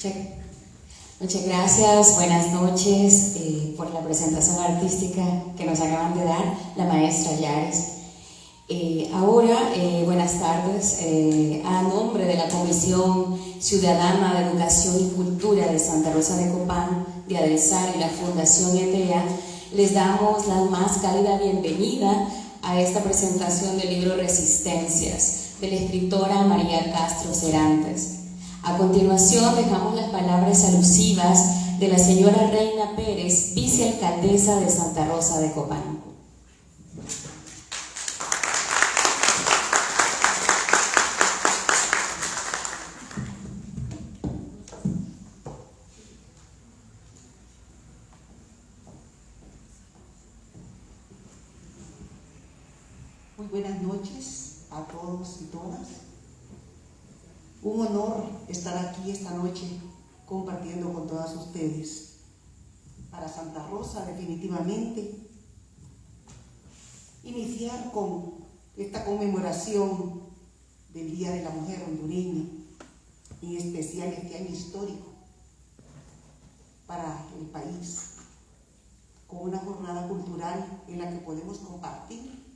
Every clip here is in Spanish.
Muchas, muchas gracias, buenas noches por la presentación artística que nos acaban de dar la maestra Yaris. Ahora, buenas tardes, a nombre de la Comisión Ciudadana de Educación y Cultura de Santa Rosa de Copán, de Adelsar y la Fundación ETEA, les damos la más cálida bienvenida a esta presentación del libro Resistencias, de la escritora María Castro Serantes. A continuación dejamos las palabras alusivas de la señora Reina Pérez, vicealcaldesa de Santa Rosa de Copán. Muy buenas noches a todos y todas. Un honor estar aquí esta noche compartiendo con todas ustedes. Para Santa Rosa, definitivamente, iniciar con esta conmemoración del Día de la Mujer hondureña, en especial este año histórico para el país, con una jornada cultural en la que podemos compartir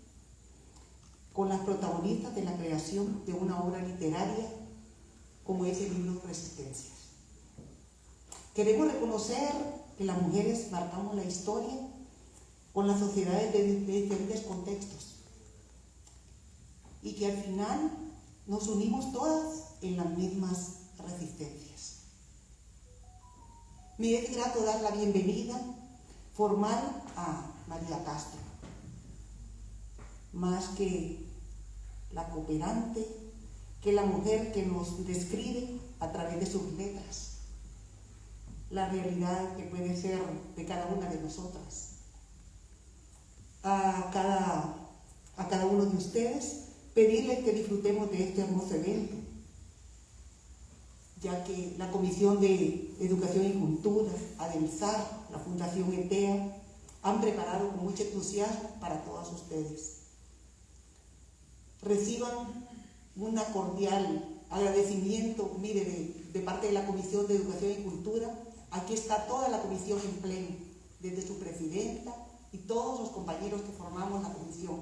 con las protagonistas de la creación de una obra literaria como es el libro Resistencias. Queremos reconocer que las mujeres marcamos la historia con las sociedades de diferentes contextos y que al final nos unimos todas en las mismas resistencias. Me es grato dar la bienvenida formal a María Castro, más que la cooperante, que la mujer que nos describe a través de sus letras la realidad que puede ser de cada una de nosotras. A cada uno de ustedes, pedirles que disfrutemos de este hermoso evento, ya que la Comisión de Educación y Cultura, Adelsar, la Fundación ETEA, han preparado con mucho entusiasmo para todas ustedes. Reciban un cordial agradecimiento, mire, de parte de la Comisión de Educación y Cultura. Aquí está toda la comisión en pleno, desde su presidenta y todos los compañeros que formamos la comisión.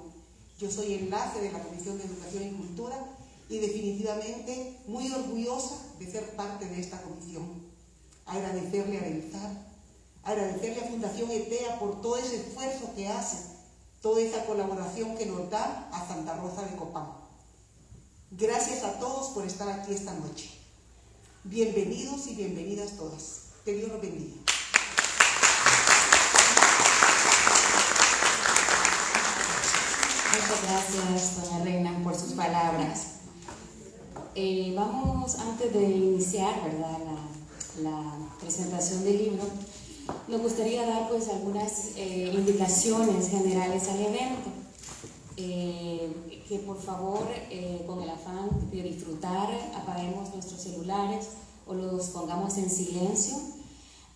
Yo soy enlace de la Comisión de Educación y Cultura y definitivamente muy orgullosa de ser parte de esta comisión. Agradecerle a Adelsar, agradecerle a Fundación ETEA por todo ese esfuerzo que hace, toda esa colaboración que nos da a Santa Rosa de Copán. Gracias a todos por estar aquí esta noche. Bienvenidos y bienvenidas todas. Que Dios los bendiga. Muchas gracias, doña Reina, por sus palabras. Vamos, antes de iniciar, ¿verdad?, la presentación del libro, nos gustaría dar pues algunas indicaciones generales al evento. Que por favor, con el afán de disfrutar, apaguemos nuestros celulares o los pongamos en silencio.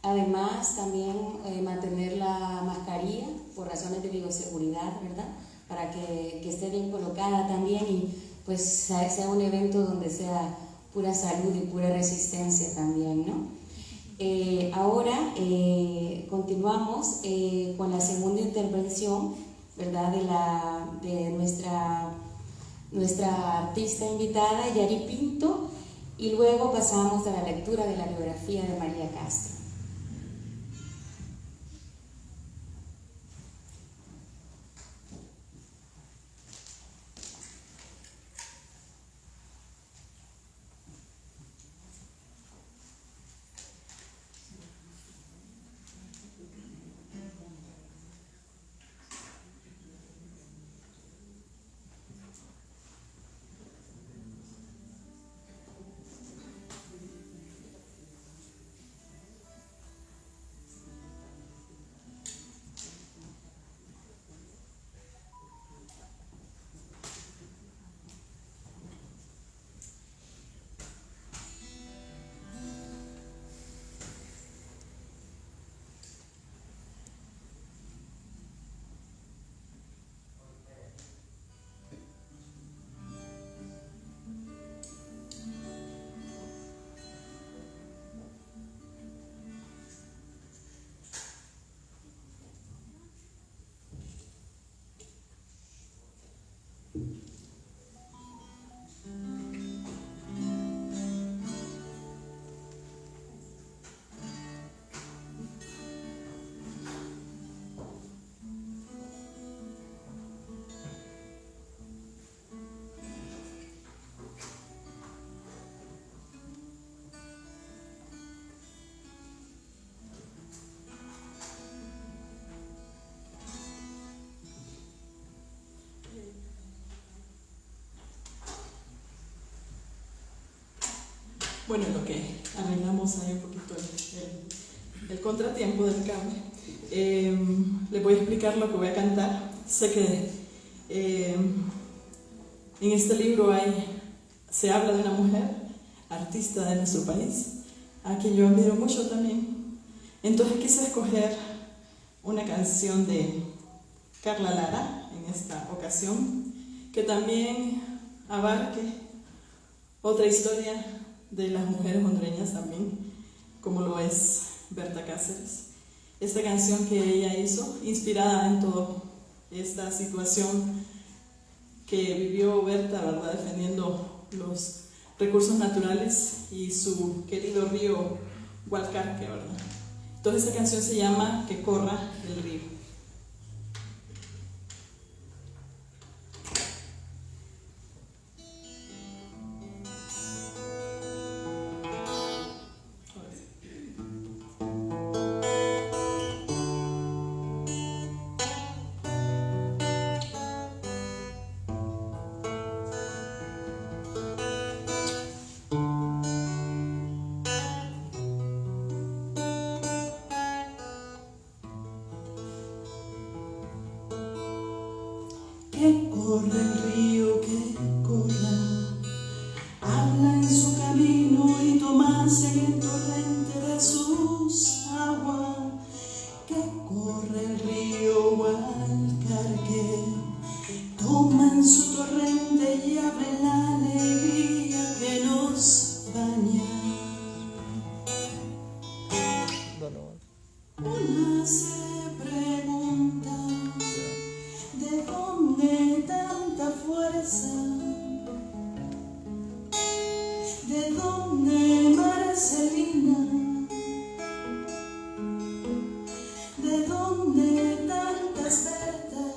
Además, también mantener la mascarilla por razones de bioseguridad, ¿verdad?, para que esté bien colocada también y pues sea un evento donde sea pura salud y pura resistencia también, ¿no? Ahora continuamos con la segunda intervención, ¿verdad?, de nuestra artista invitada, Yari Pinto, y luego pasamos a la lectura de la biografía de María Castro. Bueno, lo que arreglamos ahí un poquito el contratiempo del cambio. Les voy a explicar lo que voy a cantar. Sé que en este libro se habla de una mujer, artista de nuestro país, a quien yo admiro mucho también. Entonces quise escoger una canción de Carla Lara en esta ocasión, que también abarque otra historia de las mujeres hondureñas también, como lo es Berta Cáceres. Esta canción que ella hizo, inspirada en toda esta situación que vivió Berta, ¿verdad?, defendiendo los recursos naturales y su querido río Hualcarque, ¿verdad? Entonces esta canción se llama Que corra el río. Que corra el río, que corra, habla en su camino y tomase en el torrente de sus aguas. Que corra el río Hualcarque, toma en su torrente y abre la alegría que nos baña. Una se pregunta, ¿de dónde tanta fuerza? ¿De dónde Marcelina? ¿De dónde tantas Bertas?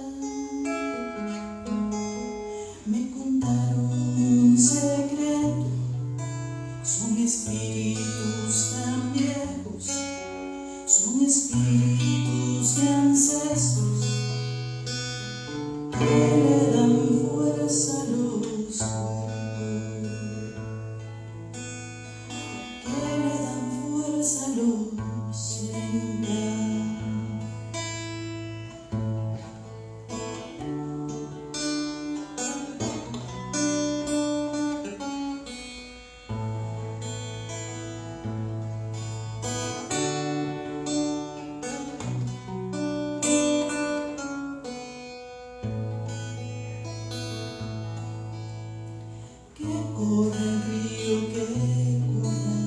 Me contaron un secreto, son espíritus tan viejos, son espíritus de ancestros que le dan fuerza a los cuerpos, que le dan fuerza a los lenguas. Que corra el río, que corra,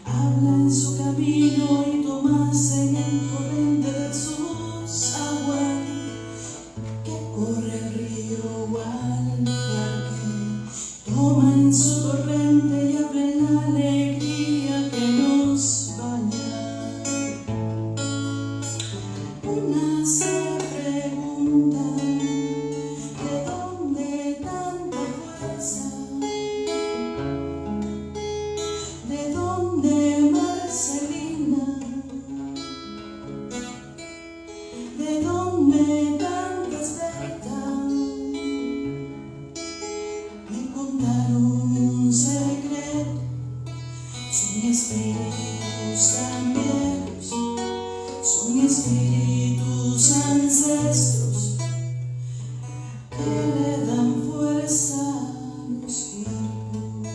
habla en su camino y tomase en el torrente de sus aguas. Que corra el río Hualcarque, toma en su torrente y abre la alegría que nos baña. Una se pregunta, ¿de dónde tanta fuerza? ¿De dónde Marcelina? ¿De dónde tantas Bertas? Me contaron un secreto, son espíritus tan viejos, son espíritus ancestros que le dan fuerza a los cuerpos,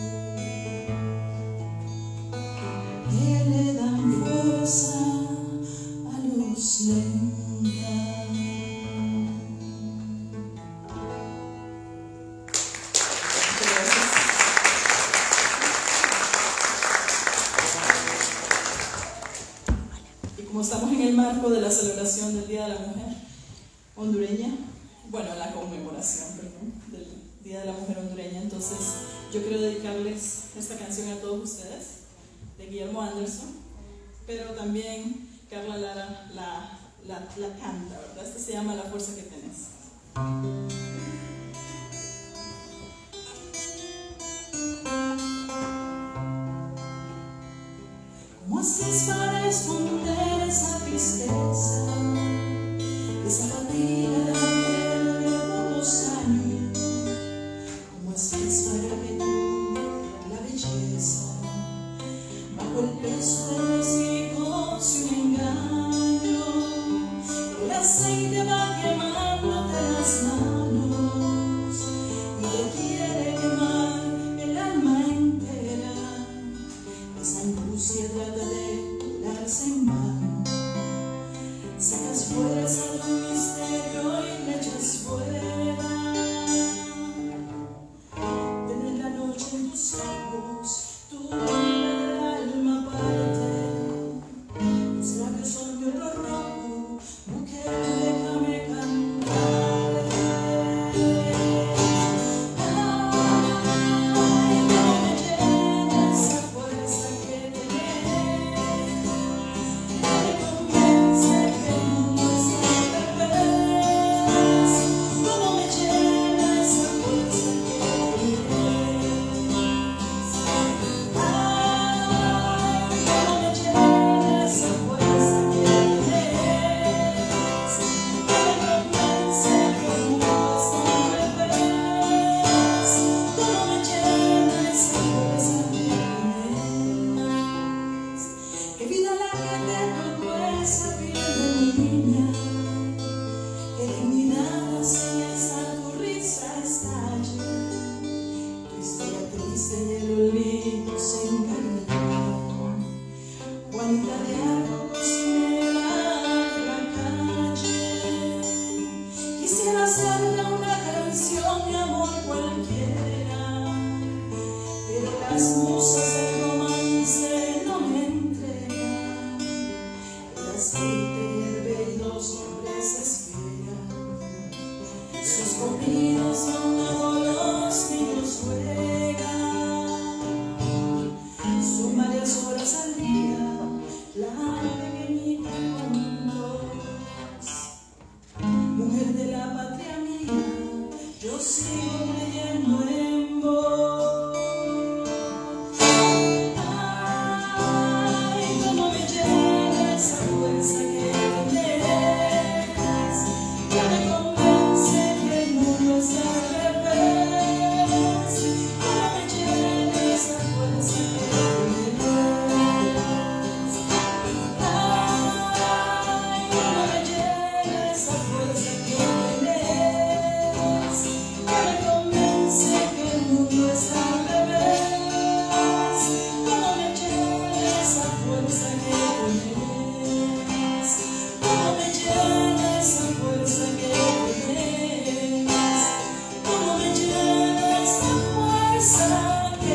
que le dan fuerza a los lenguas. Y como estamos en el marco de la celebración del Día de la Mujer hondureña, bueno, la conmemoración, perdón, del Día de la Mujer hondureña, entonces yo quiero dedicarles esta canción a todos ustedes, de Guillermo Anderson, pero también Carla Lara la canta, ¿verdad? Esta se llama La fuerza que tenés. ¿Cómo haces para esconder esa tristeza, esa fatiga de pocos años? ¿Cómo haces para ver la belleza las musas del romance no me entregan. El aceite hierve y los hombres esperan. Sus comidos son los niños juegan. Son varias horas al día, la pequeñita con dos. Mujer de la patria mía, yo sigo creyendo en vos. Ay, cómo me llena esa fuerza que tienes, ya me convence que el mundo es al revés. Cómo me llena esa fuerza que tienes. Ay, cómo me llena esa fuerza que tienes, ya me convence que el mundo es al revés. Cómo me llena esa fuerza que tienes, cómo me llena esa fuerza que tienes, cómo me llena esa fuerza que tienes.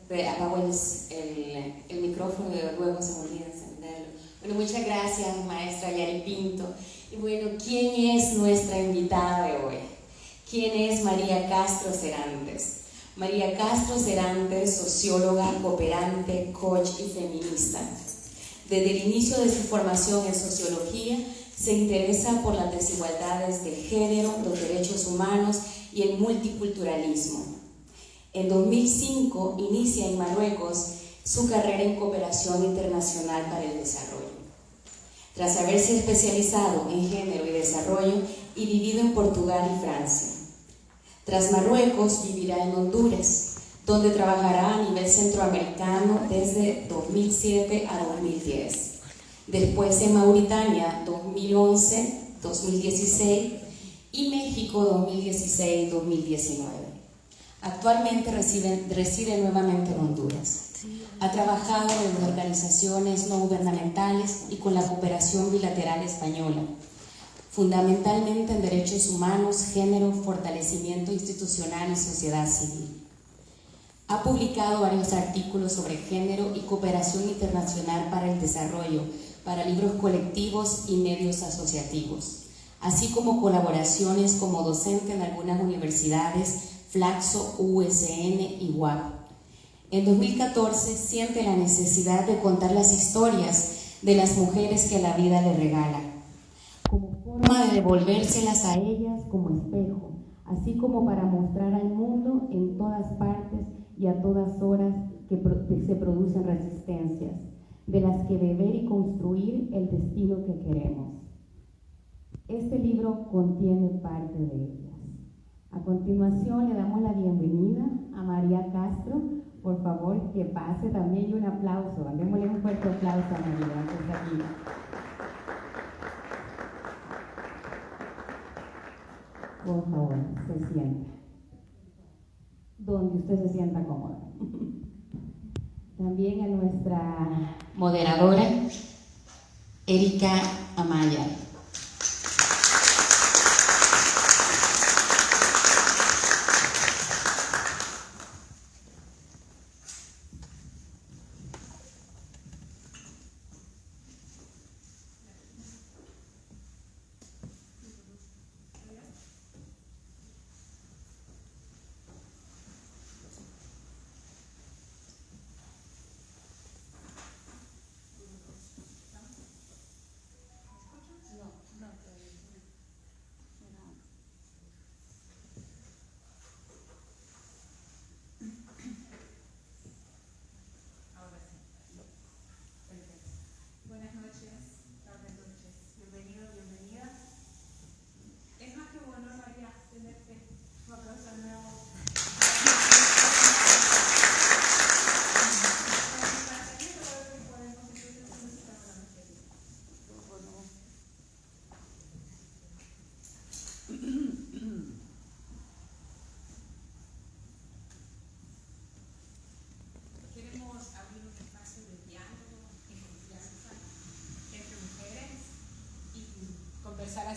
Siempre apago el micrófono y luego se me olvida encenderlo. Bueno, muchas gracias, maestra Yari Pinto. Y bueno, ¿quién es nuestra invitada de hoy? ¿Quién es María Castro Serantes? María Castro Serantes, socióloga, cooperante, coach y feminista. Desde el inicio de su formación en sociología, se interesa por las desigualdades de género, los derechos humanos y el multiculturalismo. En 2005 inicia en Marruecos su carrera en cooperación internacional para el desarrollo. Tras haberse especializado en género y desarrollo y vivido en Portugal y Francia. Tras Marruecos vivirá en Honduras, donde trabajará a nivel centroamericano desde 2007 a 2010. Después en Mauritania 2011-2016 y México 2016-2019. Actualmente reside nuevamente en Honduras. Ha trabajado en organizaciones no gubernamentales y con la cooperación bilateral española, fundamentalmente en derechos humanos, género, fortalecimiento institucional y sociedad civil. Ha publicado varios artículos sobre género y cooperación internacional para el desarrollo, para libros colectivos y medios asociativos, así como colaboraciones como docente en algunas universidades, Flaxo, USN y UAP. En 2014 siente la necesidad de contar las historias de las mujeres que la vida le regala, como forma de devolvérselas a ellas como espejo, así como para mostrar al mundo en todas partes y a todas horas que se producen resistencias, de las que beber y construir el destino que queremos. Este libro contiene parte de ellas. A continuación le damos la bienvenida a María Castro. Por favor, que pase también y un aplauso. Démosle un fuerte aplauso a María, que está aquí. Por favor, se sienta. Donde usted se sienta cómoda. También a nuestra moderadora, Erika Amaya.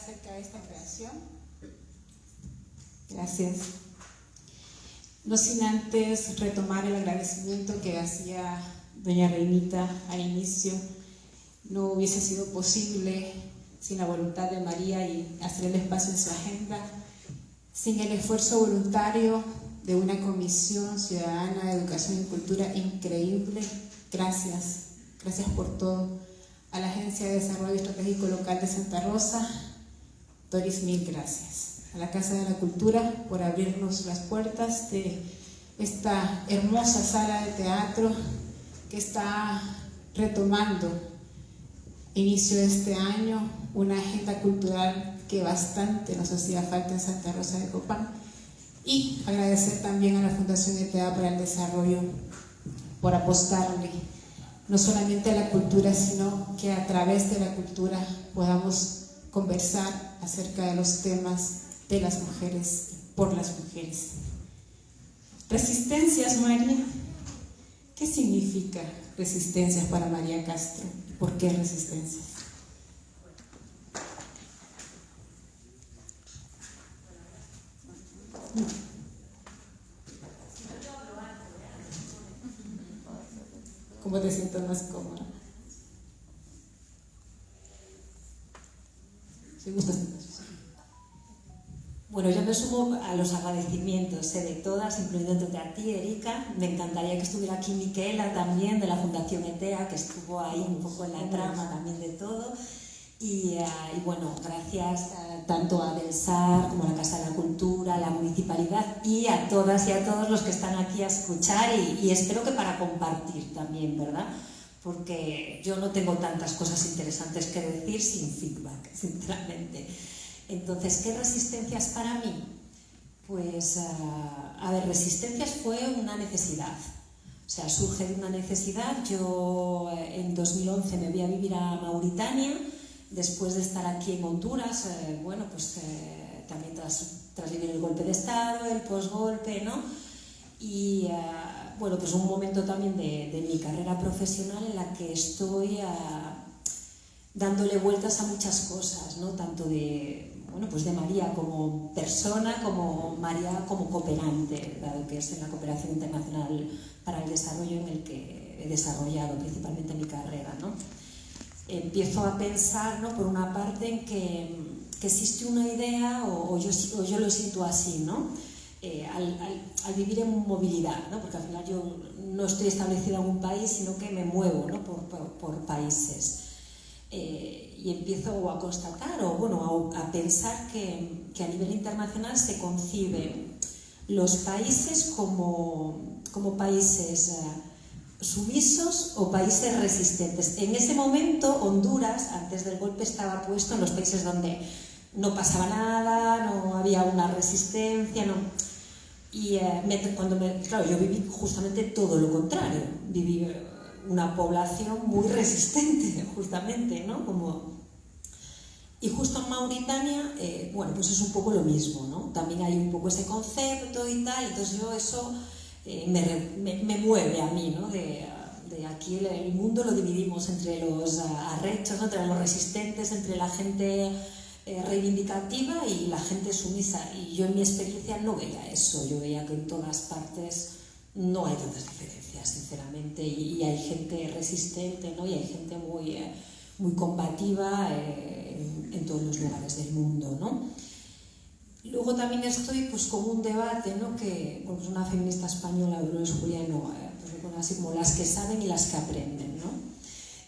acerca de esta creación. Gracias. No sin antes retomar el agradecimiento que hacía doña Reinita al inicio. No hubiese sido posible sin la voluntad de María y hacer el espacio en su agenda, sin el esfuerzo voluntario de una comisión ciudadana de educación y cultura increíble. Gracias, gracias por todo. A la Agencia de Desarrollo Estratégico Local de Santa Rosa, Doris, mil gracias. A la Casa de la Cultura por abrirnos las puertas de esta hermosa sala de teatro que está retomando inicio de este año una agenda cultural que bastante nos hacía falta en Santa Rosa de Copán. Y agradecer también a la Fundación ETA para el Desarrollo por apostarle no solamente a la cultura, sino que a través de la cultura podamos conversar acerca de los temas de las mujeres, por las mujeres. Resistencias, María. ¿Qué significa resistencias para María Castro? ¿Por qué resistencias? ¿Cómo te sientes más cómoda? ¿Sí gustas? Bueno, yo me sumo a los agradecimientos de todas, incluyéndote a ti, Erika. Me encantaría que estuviera aquí Miquela también, de la Fundación ETEA, que estuvo ahí un poco en la trama también de todo. Y bueno, gracias tanto a Delsar como a la Casa de la Cultura, a la Municipalidad y a todas y a todos los que están aquí a escuchar y espero que para compartir también, ¿verdad? Porque yo no tengo tantas cosas interesantes que decir sin feedback, sinceramente. Entonces, ¿qué resistencias para mí? Pues, a ver, resistencias fue una necesidad. O sea, surge de una necesidad. Yo en 2011 me voy a vivir a Mauritania, después de estar aquí en Honduras, bueno, pues también tras vivir el golpe de Estado, el posgolpe, ¿no? Y, bueno, pues un momento también de mi carrera profesional en la que estoy dándole vueltas a muchas cosas, ¿no? Tanto bueno, pues de María como persona, como María como cooperante, dado que es en la cooperación internacional para el desarrollo en el que he desarrollado principalmente mi carrera, ¿no? Empiezo a pensar, ¿no? Por una parte, en que existe una idea, o yo lo siento así, ¿no? Al vivir en movilidad, ¿no? Porque al final yo no estoy establecida en un país, sino que me muevo, ¿no? por países. Y empiezo a constatar a pensar que a nivel internacional se conciben los países como países sumisos o países resistentes. En ese momento Honduras, antes del golpe, estaba puesto en los países donde no pasaba nada, no había una resistencia, no. Y claro, yo viví justamente todo lo contrario, viví una población muy resistente, justamente, ¿no? Y justo en Mauritania, bueno, pues es un poco lo mismo, ¿no? También hay un poco ese concepto y tal, entonces yo eso me mueve a mí, ¿no? De aquí el mundo lo dividimos entre los arrechos, ¿no? Entre los resistentes, entre la gente reivindicativa y la gente sumisa. Y yo en mi experiencia no veía eso, yo veía que en todas partes no hay tantas diferencias, sinceramente, y hay gente resistente, ¿no? Y hay gente muy combativa en todos los lugares del mundo, ¿no? Luego también estoy pues con un debate, ¿no? Que pues una feminista española, Dolores Juliano, pues me pone así como las que saben y las que aprenden, ¿no?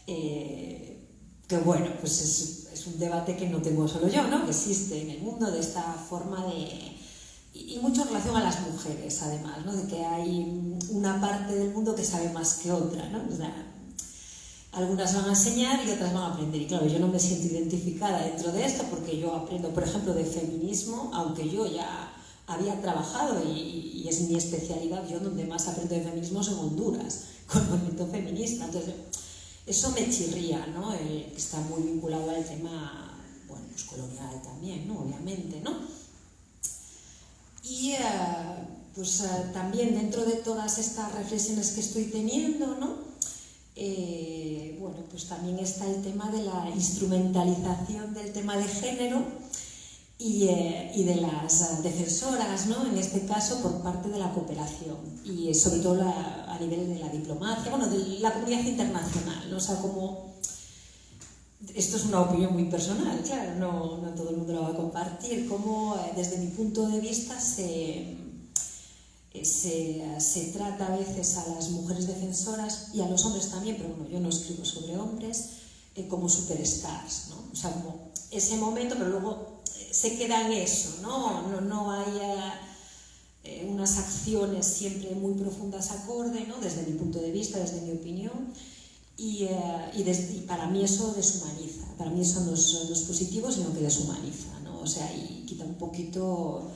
Que bueno, pues es un debate que no tengo solo yo, ¿no? Que existe en el mundo de esta forma y mucho en relación a las mujeres, además, ¿no? De que hay una parte del mundo que sabe más que otra, ¿no? O sea, algunas van a enseñar y otras van a aprender. Y claro, yo no me siento identificada dentro de esto porque yo aprendo, por ejemplo, de feminismo, aunque yo ya había trabajado y es mi especialidad. Yo donde más aprendo de feminismo es en Honduras, con el movimiento feminista. Entonces, eso me chirría, ¿no? Está muy vinculado al tema, bueno, pues colonial también, ¿no? Obviamente, ¿no? Y pues también dentro de todas estas reflexiones que estoy teniendo, ¿no? Bueno, pues también está el tema de la instrumentalización del tema de género y de las defensoras, ¿no? En este caso por parte de la cooperación y sobre todo a nivel de la diplomacia, bueno, de la comunidad internacional, ¿no? O sea, como esto es una opinión muy personal, claro, no todo el mundo lo va a compartir, como desde mi punto de vista se trata a veces a las mujeres defensoras y a los hombres también, pero bueno, yo no escribo sobre hombres, como superstars, ¿no? O sea, como ese momento, pero luego se queda en eso, no hay unas acciones siempre muy profundas acorde, ¿no? Desde mi punto de vista, desde mi opinión, y para mí eso deshumaniza, para mí eso no es positivo, sino que deshumaniza, ¿no? O sea, y quita un poquito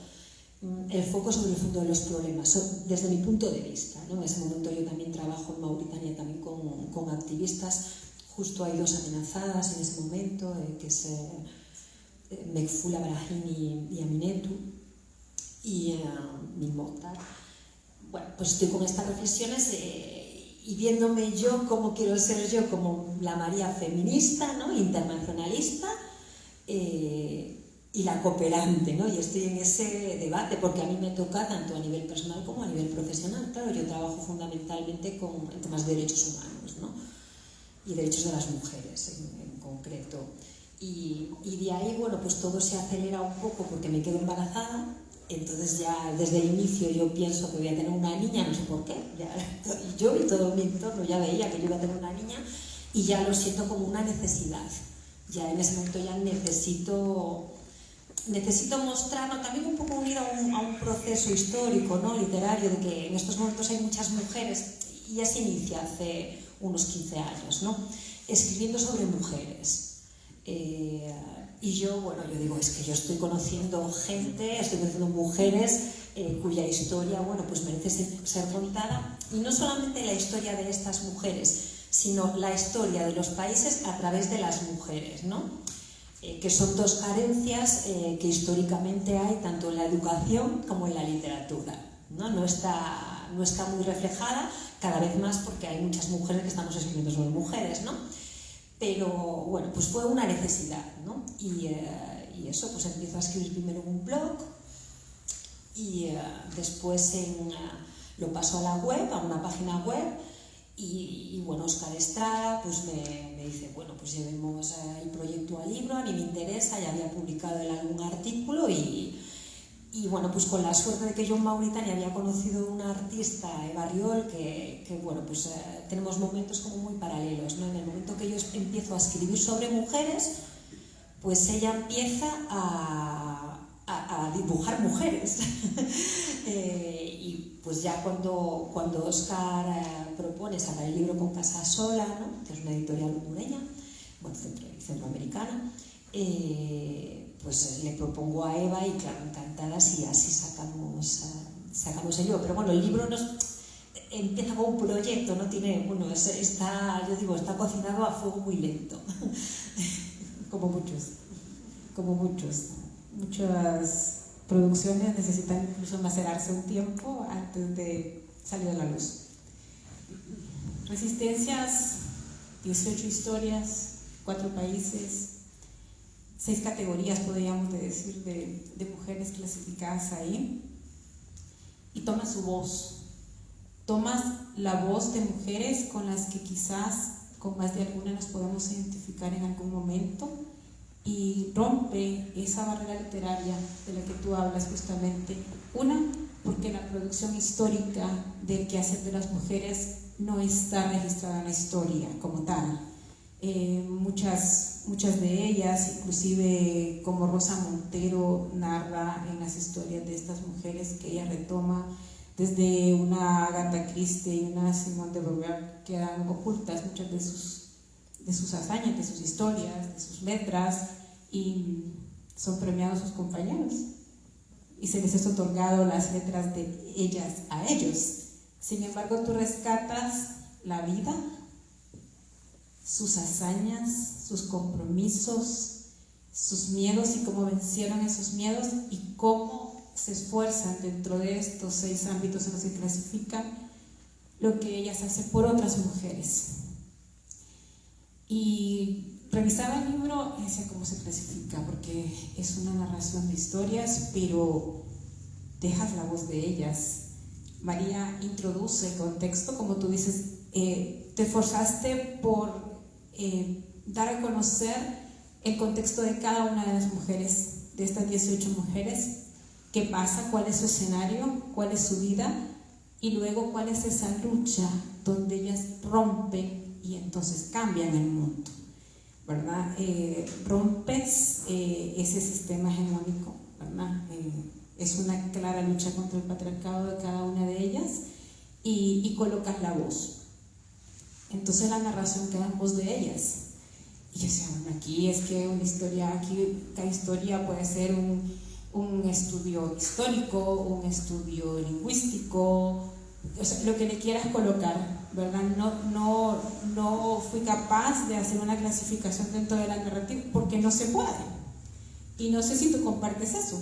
el foco sobre el fondo de los problemas, desde mi punto de vista, ¿no? En ese momento yo también trabajo en Mauritania también con activistas, justo hay 2 amenazadas en ese momento, que es Mekfula Brahim y Aminetu, y Mimotar. Bueno, pues estoy con estas reflexiones y viéndome yo cómo quiero ser yo como la María feminista, ¿no? Internacionalista, y la cooperante, ¿no? Y estoy en ese debate porque a mí me toca tanto a nivel personal como a nivel profesional. Claro, yo trabajo fundamentalmente en temas de derechos humanos, ¿no? Y derechos de las mujeres en concreto. Y de ahí, bueno, pues todo se acelera un poco porque me quedo embarazada. Entonces ya desde el inicio yo pienso que voy a tener una niña, no sé por qué. Yo y todo mi entorno ya veía que yo iba a tener una niña y ya lo siento como una necesidad. Ya en ese momento ya necesito mostrarlo, también un poco unido a un proceso histórico, ¿no? Literario, de que en estos momentos hay muchas mujeres, y ya se inicia hace unos 15 años, ¿no? Escribiendo sobre mujeres. Y yo digo, es que yo estoy conociendo mujeres cuya historia, bueno, pues merece ser contada, y no solamente la historia de estas mujeres, sino la historia de los países a través de las mujeres, ¿no? Que son 2 carencias que históricamente hay tanto en la educación como en la literatura, ¿no? No está muy reflejada, cada vez más porque hay muchas mujeres que estamos escribiendo sobre mujeres, ¿no? Pero bueno, pues fue una necesidad, ¿no? Y eso, pues empiezo a escribir primero en un blog y después lo paso a la web, a una página web. Y bueno, Óscar Estrada pues me dice, bueno, pues llevemos el proyecto al libro, a mí me interesa, ya había publicado él algún artículo y bueno, pues con la suerte de que yo en Mauritania había conocido a una artista, Eva Riol, que bueno, pues tenemos momentos como muy paralelos, ¿no? En el momento que yo empiezo a escribir sobre mujeres, pues ella empieza a dibujar mujeres. Y pues ya cuando Óscar propone sacar el libro con Casasola, ¿no? Que es una editorial hondureña, bueno, centroamericana, pues le propongo a Eva y claro, encantadas, y así sacamos el libro. Pero bueno, el libro empieza como un proyecto, no tiene, bueno, está cocinado a fuego muy lento, como muchos. Muchas producciones necesitan incluso macerarse un tiempo antes de salir a la luz. Resistencias, 18 historias, 4 países, 6 categorías, podríamos decir, de mujeres clasificadas ahí. Y tomas su voz, tomas la voz de mujeres con las que quizás con más de alguna nos podemos identificar en algún momento, y rompe esa barrera literaria de la que tú hablas justamente. Una, porque la producción histórica del quehacer de las mujeres no está registrada en la historia como tal. Muchas de ellas, inclusive como Rosa Montero narra en las historias de estas mujeres que ella retoma, desde una Agatha Christie y una Simone de Beauvoir, quedan ocultas muchas de sus hazañas, de sus historias, de sus letras, y son premiados sus compañeros y se les es otorgado las letras de ellas a ellos. Sin embargo, tú rescatas la vida, sus hazañas, sus compromisos, sus miedos y cómo vencieron esos miedos y cómo se esfuerzan dentro de estos 6 ámbitos en los que clasifican lo que ellas hacen por otras mujeres. Y revisaba el libro y decía cómo se clasifica, porque es una narración de historias, pero dejas la voz de ellas. María introduce el contexto, como tú dices, te esforzaste por dar a conocer el contexto de cada una de las mujeres, de estas 18 mujeres, qué pasa, cuál es su escenario, cuál es su vida, y luego cuál es esa lucha donde ellas rompen y entonces cambian el mundo, ¿verdad? Rompes ese sistema hegemónico, ¿verdad? Es una clara lucha contra el patriarcado de cada una de ellas y colocas la voz. Entonces la narración queda en voz de ellas. Y yo decía, bueno, aquí es que una historia, aquí cada historia puede ser un estudio histórico, un estudio lingüístico, o sea, lo que le quieras colocar, ¿verdad? No fui capaz de hacer una clasificación dentro de la narrativa porque no se puede. Y no sé si tú compartes eso.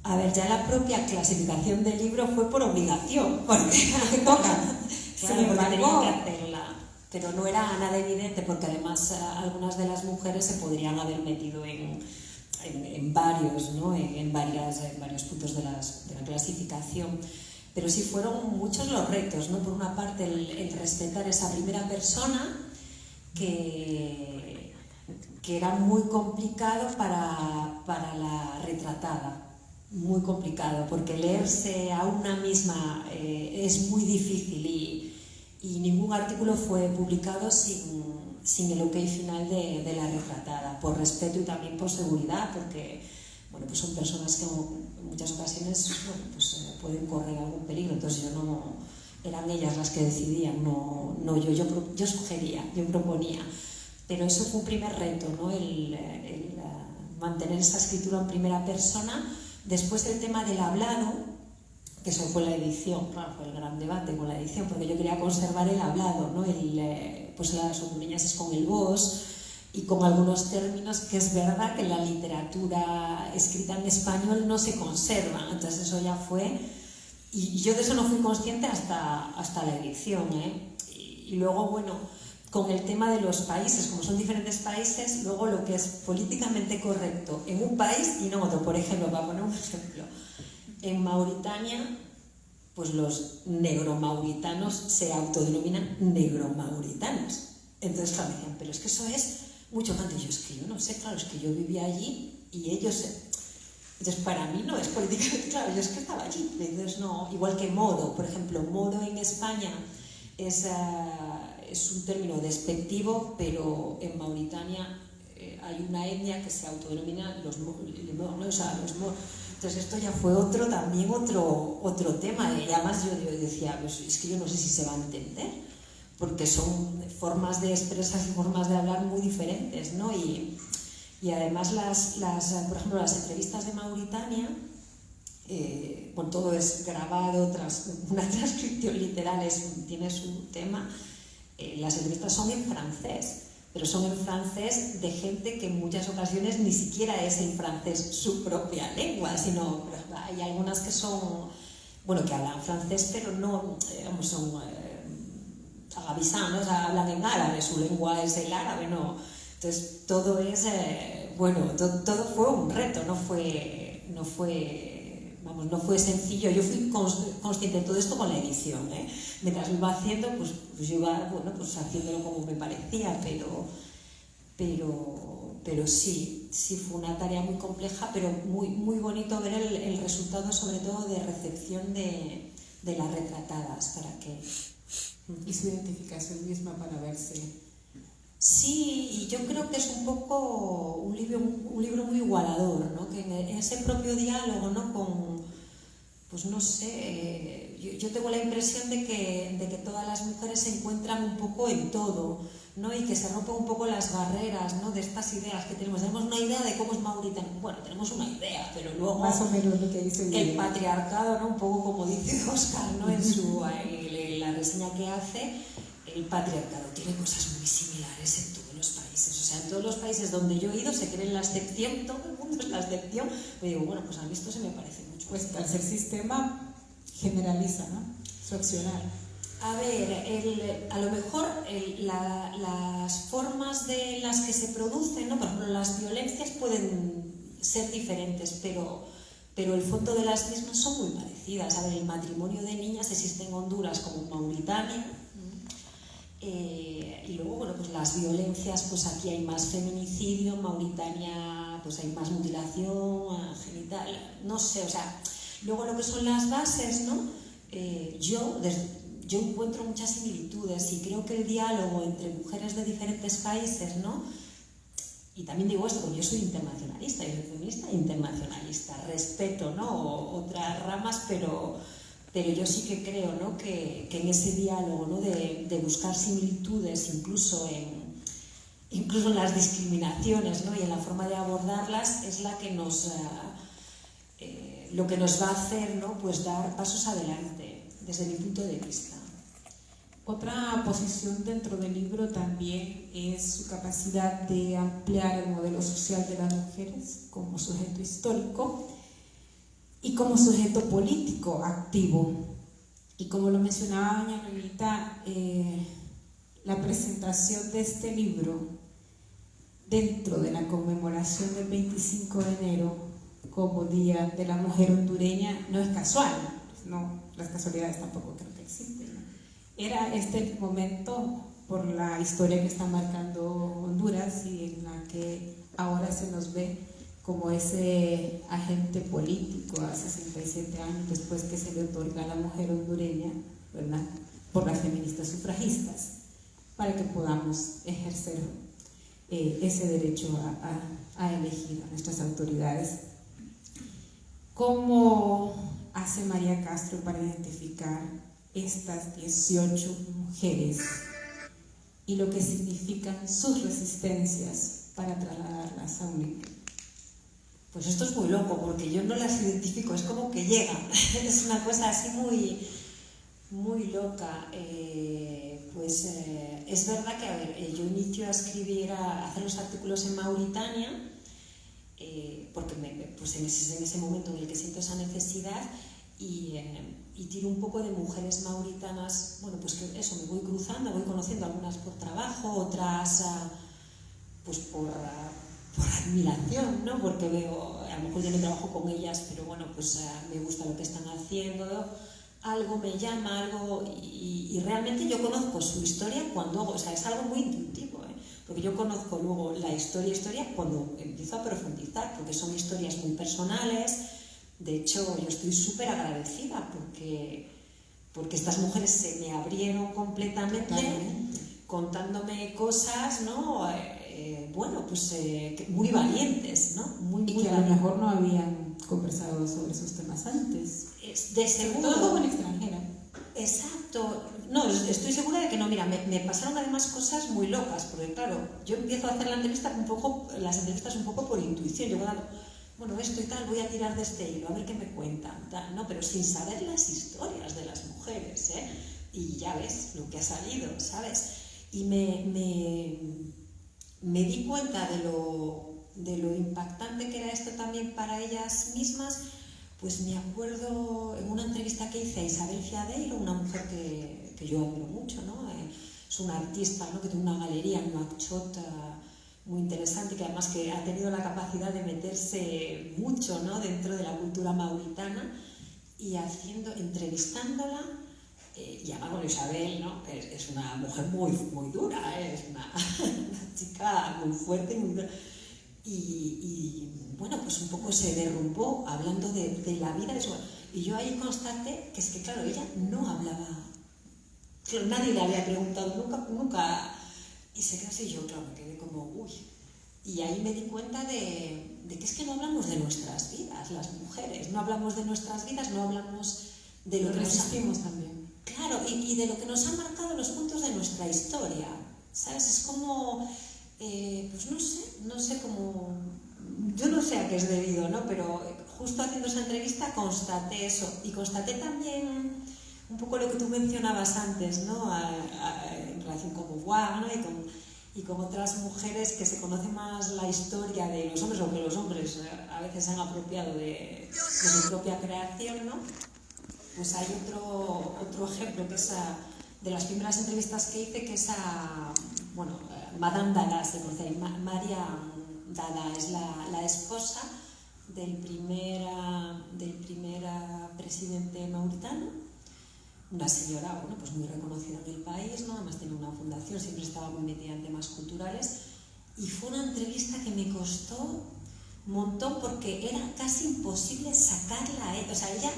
A ver, ya la propia clasificación del libro fue por obligación, porque toca. Claro, porque tenía que hacerla. Pero no era nada evidente, porque además algunas de las mujeres se podrían haber metido en varios, ¿no? en varios puntos de la clasificación. Pero sí fueron muchos los retos, ¿no? Por una parte, el respetar esa primera persona, que era muy complicado para la retratada. Muy complicado, porque leerse a una misma es muy difícil y ningún artículo fue publicado sin el ok final de la retratada, por respeto y también por seguridad, porque bueno, pues son personas que en muchas ocasiones bueno, pues, pueden correr algún peligro, entonces eran ellas las que decidían, no yo sugería, yo proponía, pero eso fue un primer reto, ¿no? el mantener esa escritura en primera persona. Después el tema del hablado, que eso fue la edición, claro, fue el gran debate con la edición, porque yo quería conservar el hablado, ¿no? Pues las ocumeñas es con el vos y con algunos términos que es verdad que en la literatura escrita en español no se conservan, entonces eso ya fue, y yo de eso no fui consciente hasta la edición, ¿eh? Y luego, bueno, con el tema de los países, como son diferentes países, luego lo que es políticamente correcto en un país y no en otro. Por ejemplo, para poner un ejemplo, en Mauritania, pues los negromauritanos se autodenominan negromauritanos. Entonces, claro, me decían, pero es que eso es mucho más. Y yo, es que yo no sé, claro, es que yo vivía allí y ellos... Entonces, para mí no es políticamente claro, yo es que estaba allí. Entonces, no, igual que modo, por ejemplo, modo en España es un término despectivo, pero en Mauritania hay una etnia que se autodenomina los moros, entonces esto ya fue otro tema, y además yo decía, pues es que yo no sé si se va a entender, porque son formas de expresar y formas de hablar muy diferentes, ¿no? Y además por ejemplo, las entrevistas de Mauritania, bueno, todo es grabado, una transcripción literal tiene su tema. Las entrevistas son en francés, pero son en francés de gente que en muchas ocasiones ni siquiera es en francés su propia lengua, sino hay algunas que son, bueno, que hablan francés, pero no, son agabisanos, hablan en árabe, su lengua es el árabe, no. Entonces todo es, todo fue un reto, no fue sencillo. Yo fui consciente de todo esto con la edición, ¿eh? Mientras lo iba haciendo, pues yo iba, pues haciéndolo como me parecía, pero sí fue una tarea muy compleja, pero muy, muy bonito ver el resultado, sobre todo de recepción de las retratadas, para que... Y su identificación misma para verse... Sí, y yo creo que es un poco un libro muy igualador, ¿no? Que en ese propio diálogo, ¿no? Pues no sé, yo tengo la impresión de que todas las mujeres se encuentran un poco en todo, ¿no? Y que se rompen un poco las barreras, ¿no? De estas ideas que tenemos. Tenemos una idea de cómo es Mauritania, bueno, tenemos una idea, pero luego... Más o menos lo que dice el patriarcado, ¿no? Un poco como dice Oscar, ¿no? En la reseña que hace... El patriarcado tiene cosas muy similares en todos los países. O sea, en todos los países donde yo he ido se creen la excepción, todo el mundo es la excepción. Pero digo, bueno, pues a mí esto se me parece mucho. Pues al ser sistema generaliza, ¿no? Su accionar. A ver, a lo mejor las formas de las que se producen, ¿no? Por ejemplo, las violencias pueden ser diferentes, pero el fondo de las mismas son muy parecidas. A ver, el matrimonio de niñas existe en Honduras como en Mauritania, y luego, bueno, pues las violencias, pues aquí hay más feminicidio, en Mauritania pues hay más mutilación genital, no sé, o sea, luego lo que son las bases, ¿no? Yo encuentro muchas similitudes y creo que el diálogo entre mujeres de diferentes países, ¿no? Y también digo esto, porque yo soy internacionalista, yo soy feminista e internacionalista, respeto, ¿no? Otras ramas, pero yo sí que creo, ¿no? que en ese diálogo, ¿no? de buscar similitudes, incluso en las discriminaciones, ¿no? Y en la forma de abordarlas, es la que lo que nos va a hacer, ¿no? Pues dar pasos adelante, desde mi punto de vista. Otra posición dentro del libro también es su capacidad de ampliar el modelo social de las mujeres como sujeto histórico y como sujeto político activo. Y como lo mencionaba doña Renita, la presentación de este libro dentro de la conmemoración del 25 de enero como Día de la Mujer Hondureña no es casual, no, las casualidades tampoco creo que existen, ¿no? Era este momento por la historia que está marcando Honduras y en la que ahora se nos ve como ese agente político a 67 años después que se le otorga a la mujer hondureña, ¿verdad?, por las feministas sufragistas, para que podamos ejercer ese derecho a elegir a nuestras autoridades. ¿Cómo hace María Castro para identificar estas 18 mujeres y lo que significan sus resistencias para trasladarlas a un libro? Pues esto es muy loco, porque yo no las identifico, es como que llegan. Es una cosa así muy loca. Es verdad que, a ver, yo inicio a escribir, a hacer los artículos en Mauritania, porque pues en ese momento en el que siento esa necesidad, y tiro un poco de mujeres mauritanas, bueno, pues que eso, me voy cruzando, voy conociendo algunas por trabajo, otras pues por admiración, ¿no? Porque veo, a lo mejor yo no trabajo con ellas, pero bueno, pues me gusta lo que están haciendo, algo me llama, algo, y realmente yo conozco su historia cuando hago, o sea, es algo muy intuitivo, porque yo conozco luego la historia cuando empiezo a profundizar, porque son historias muy personales. De hecho, yo estoy súper agradecida porque estas mujeres se me abrieron completamente, contándome cosas, ¿no? Bueno, pues muy valientes, ¿no? Muy y que a lo mejor no habían conversado sobre esos temas antes. De seguro. Todo como en extranjera. Exacto. No, estoy segura de que no. Mira, me pasaron además cosas muy locas, porque claro, yo empiezo a hacer las entrevistas un poco por intuición. Yo voy dando, bueno, esto y tal, voy a tirar de este hilo, a ver qué me cuentan, tal, ¿no? Pero sin saber las historias de las mujeres, ¿eh? Y ya ves lo que ha salido, ¿sabes? Y me di cuenta de lo impactante que era esto también para ellas mismas. Pues me acuerdo en una entrevista que hice a Isabel Fiadeiro, una mujer que yo admiro mucho, ¿no? Es una artista, ¿no? Que tiene una galería en Nouakchott muy interesante, que además que ha tenido la capacidad de meterse mucho, ¿no? Dentro de la cultura mauritana, y entrevistándola, y además con Isabel, ¿no? Es una mujer muy dura, es una chica muy fuerte, muy dura. Y bueno, pues un poco se derrumbó hablando de la vida de su... Y yo ahí constaté que es que, claro, ella no hablaba, claro, nadie le había preguntado nunca, y se quedó así. Yo, claro, me quedé como, uy. Y ahí me di cuenta de que es que no hablamos de nuestras vidas, las mujeres, no hablamos de nuestras vidas, no hablamos de lo que resistimos también. Claro, y de lo que nos han marcado los puntos de nuestra historia, ¿sabes? Es como... pues no sé cómo, yo no sé a qué es debido, ¿no? Pero justo haciendo esa entrevista constaté eso, y constaté también un poco lo que tú mencionabas antes, ¿no? En relación con Beauvoir, ¿no? Y con otras mujeres que se conoce más la historia de los hombres, o que los hombres a veces se han apropiado de su propia creación, ¿no? Pues hay otro ejemplo, que es las primeras entrevistas que hice, que es a, bueno, Madame Dada, se conoce, Maria Dada es la esposa del primer presidente mauritano, una señora, bueno, pues muy reconocida en el país, ¿no? Además tiene una fundación, siempre estaba muy metida en temas culturales, y fue una entrevista que me costó un montón porque era casi imposible sacarla, o sea, ella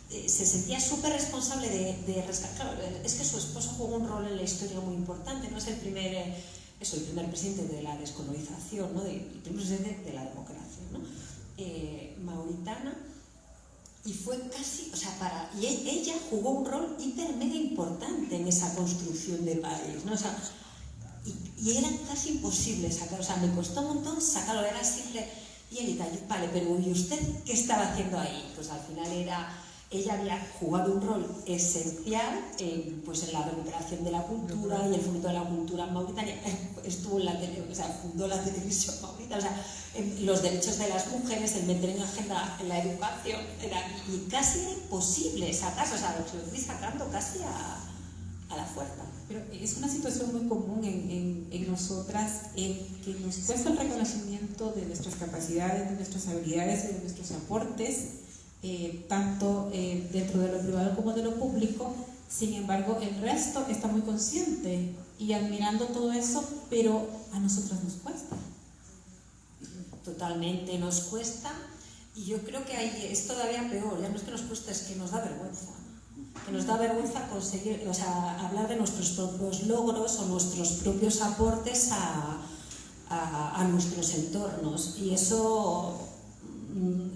se sentía súper responsable de rescatar. Claro, es que su esposo jugó un rol en la historia muy importante, no es el primer presidente de la descolonización, ¿no? El primer presidente de la democracia, ¿no? Mauritana, y fue casi, o sea, y ella jugó un rol hiper mega importante en esa construcción de país, ¿no? O sea, y era casi imposible sacarlo, o sea, me costó un montón sacarlo, era siempre, y Elita, vale, pero ¿y usted qué estaba haciendo ahí? Pues al final ella había jugado un rol esencial pues en la recuperación de la cultura y el fomento de la cultura en Mauritania. Estuvo en la fundó la televisión mauritana, o sea, los derechos de las mujeres, el meter en agenda la educación, y casi era imposible sacarse, o sea, lo fui sacando casi a la fuerza. Pero es una situación muy común en nosotras, que nos cuesta el reconocimiento de nuestras capacidades, de nuestras habilidades y de nuestros aportes, tanto dentro de lo privado como de lo público. Sin embargo, el resto está muy consciente y admirando todo eso, pero a nosotras nos cuesta. Totalmente nos cuesta, y yo creo que ahí es todavía peor, ya no es que nos cuesta, es que nos da vergüenza. Que nos da vergüenza conseguir, o sea, hablar de nuestros propios logros o nuestros propios aportes a nuestros entornos, y eso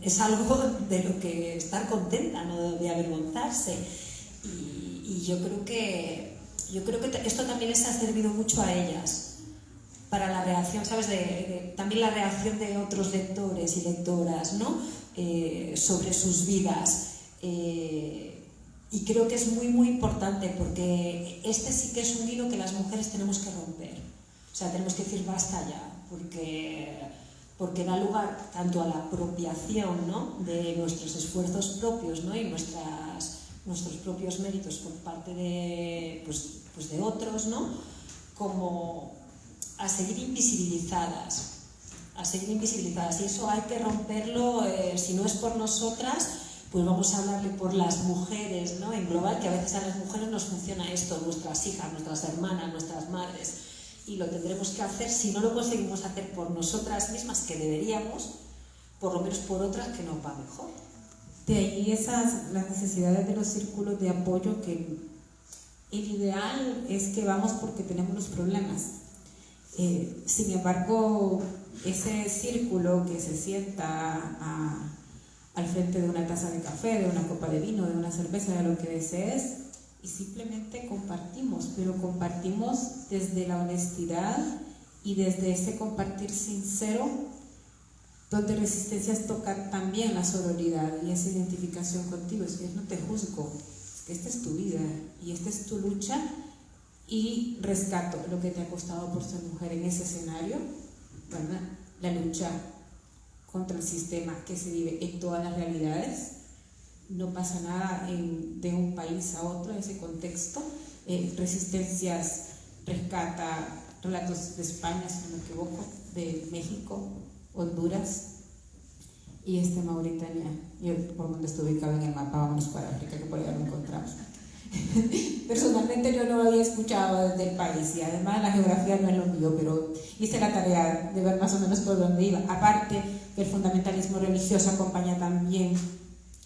es algo de lo que estar contenta, no de avergonzarse, y yo creo que esto también les ha servido mucho a ellas para la reacción, ¿sabes? También la reacción de otros lectores y lectoras, ¿no? Sobre sus vidas. Y creo que es muy, muy importante, porque este sí que es un hilo que las mujeres tenemos que romper. O sea, tenemos que decir basta ya, porque da lugar tanto a la apropiación, ¿no? De nuestros esfuerzos propios, ¿no? Y nuestros propios méritos por parte de, pues de otros, ¿no? Como a seguir invisibilizadas. Y eso hay que romperlo, si no es por nosotras, pues vamos a hablarle por las mujeres, ¿no? En global, que a veces a las mujeres nos funciona esto, nuestras hijas, nuestras hermanas, nuestras madres, y lo tendremos que hacer. Si no lo conseguimos hacer por nosotras mismas, que deberíamos, por lo menos por otras que nos va mejor. De ahí las necesidades de los círculos de apoyo, que el ideal es que vamos porque tenemos los problemas. Sin embargo, ese círculo que se sienta al frente de una taza de café, de una copa de vino, de una cerveza, de lo que desees, y simplemente compartimos, pero compartimos desde la honestidad y desde ese compartir sincero, donde resistencias tocan también la sororidad y esa identificación contigo. Es que yo no te juzgo, es que esta es tu vida y esta es tu lucha, y rescato lo que te ha costado por ser mujer en ese escenario, ¿verdad? La lucha contra el sistema que se vive en todas las realidades. No pasa nada de un país a otro, ese contexto. Resistencias rescata relatos de España, si no me equivoco, de México, Honduras y Mauritania. Yo, por donde estoy ubicado en el mapa, vámonos para África, que por allá lo encontramos. Personalmente yo no lo había escuchado desde el país, y además la geografía no es lo mío, pero hice la tarea de ver más o menos por dónde iba. Aparte que el fundamentalismo religioso acompaña también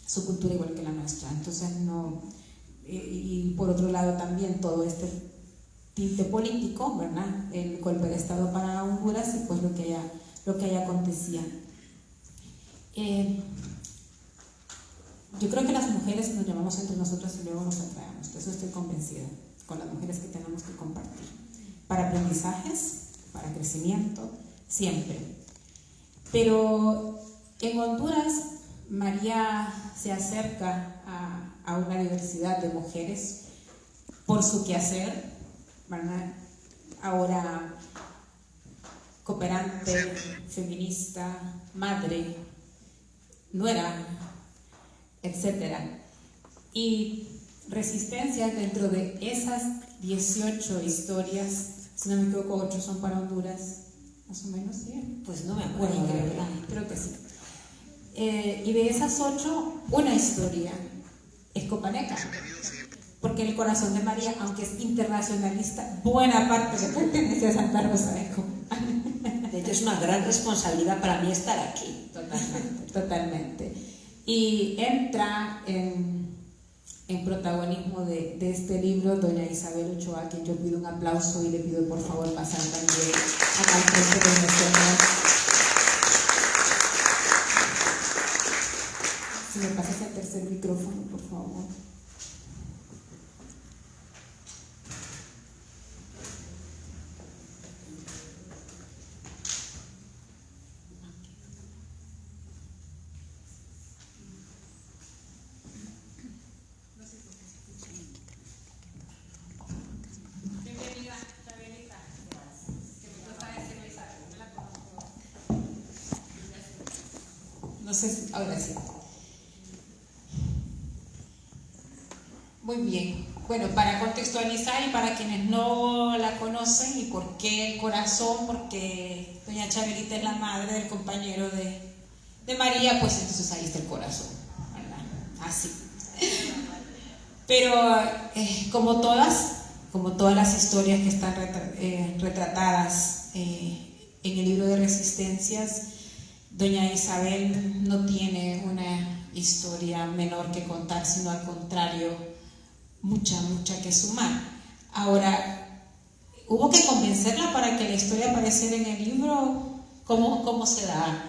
su cultura igual que la nuestra, entonces no, y por otro lado también todo este tinte político, ¿verdad? El golpe de estado para Honduras, y pues lo que allá acontecía. Yo creo que las mujeres nos llamamos entre nosotras y luego nos atraemos, de eso estoy convencida, con las mujeres que tenemos que compartir, para aprendizajes, para crecimiento, siempre. Pero en Honduras, María se acerca a una diversidad de mujeres por su quehacer, ¿verdad? Ahora cooperante, feminista, madre, nuera, etc. Y Resistencias, dentro de esas 18 historias, si no me equivoco, 8 son para Honduras, más o menos, ¿sí? Pues no me acuerdo, la verdad. Creo que sí. Y de esas 8, una historia es copaneca, porque el corazón de María, aunque es internacionalista, buena parte le pertenece a Santa Rosa de Copán. De hecho, es una gran responsabilidad para mí estar aquí. Totalmente, totalmente. Y entra en protagonismo de este libro doña Isabel Ochoa, a quien yo pido un aplauso y le pido por favor pasar también acá al frente de nosotros. Si me pasas el tercer micrófono, por favor. No sé si, ahora sí. Muy bien. Bueno, para contextualizar y para quienes no la conocen, ¿y por qué el corazón? Porque doña Chabelita es la madre del compañero de María, pues entonces ahí está el corazón, ¿verdad? Así. Pero como todas las historias que están retratadas en el libro de Resistencias, doña Isabel no tiene una historia menor que contar, sino al contrario, mucha que sumar. Ahora, ¿hubo que convencerla para que la historia apareciera en el libro? ¿Cómo se da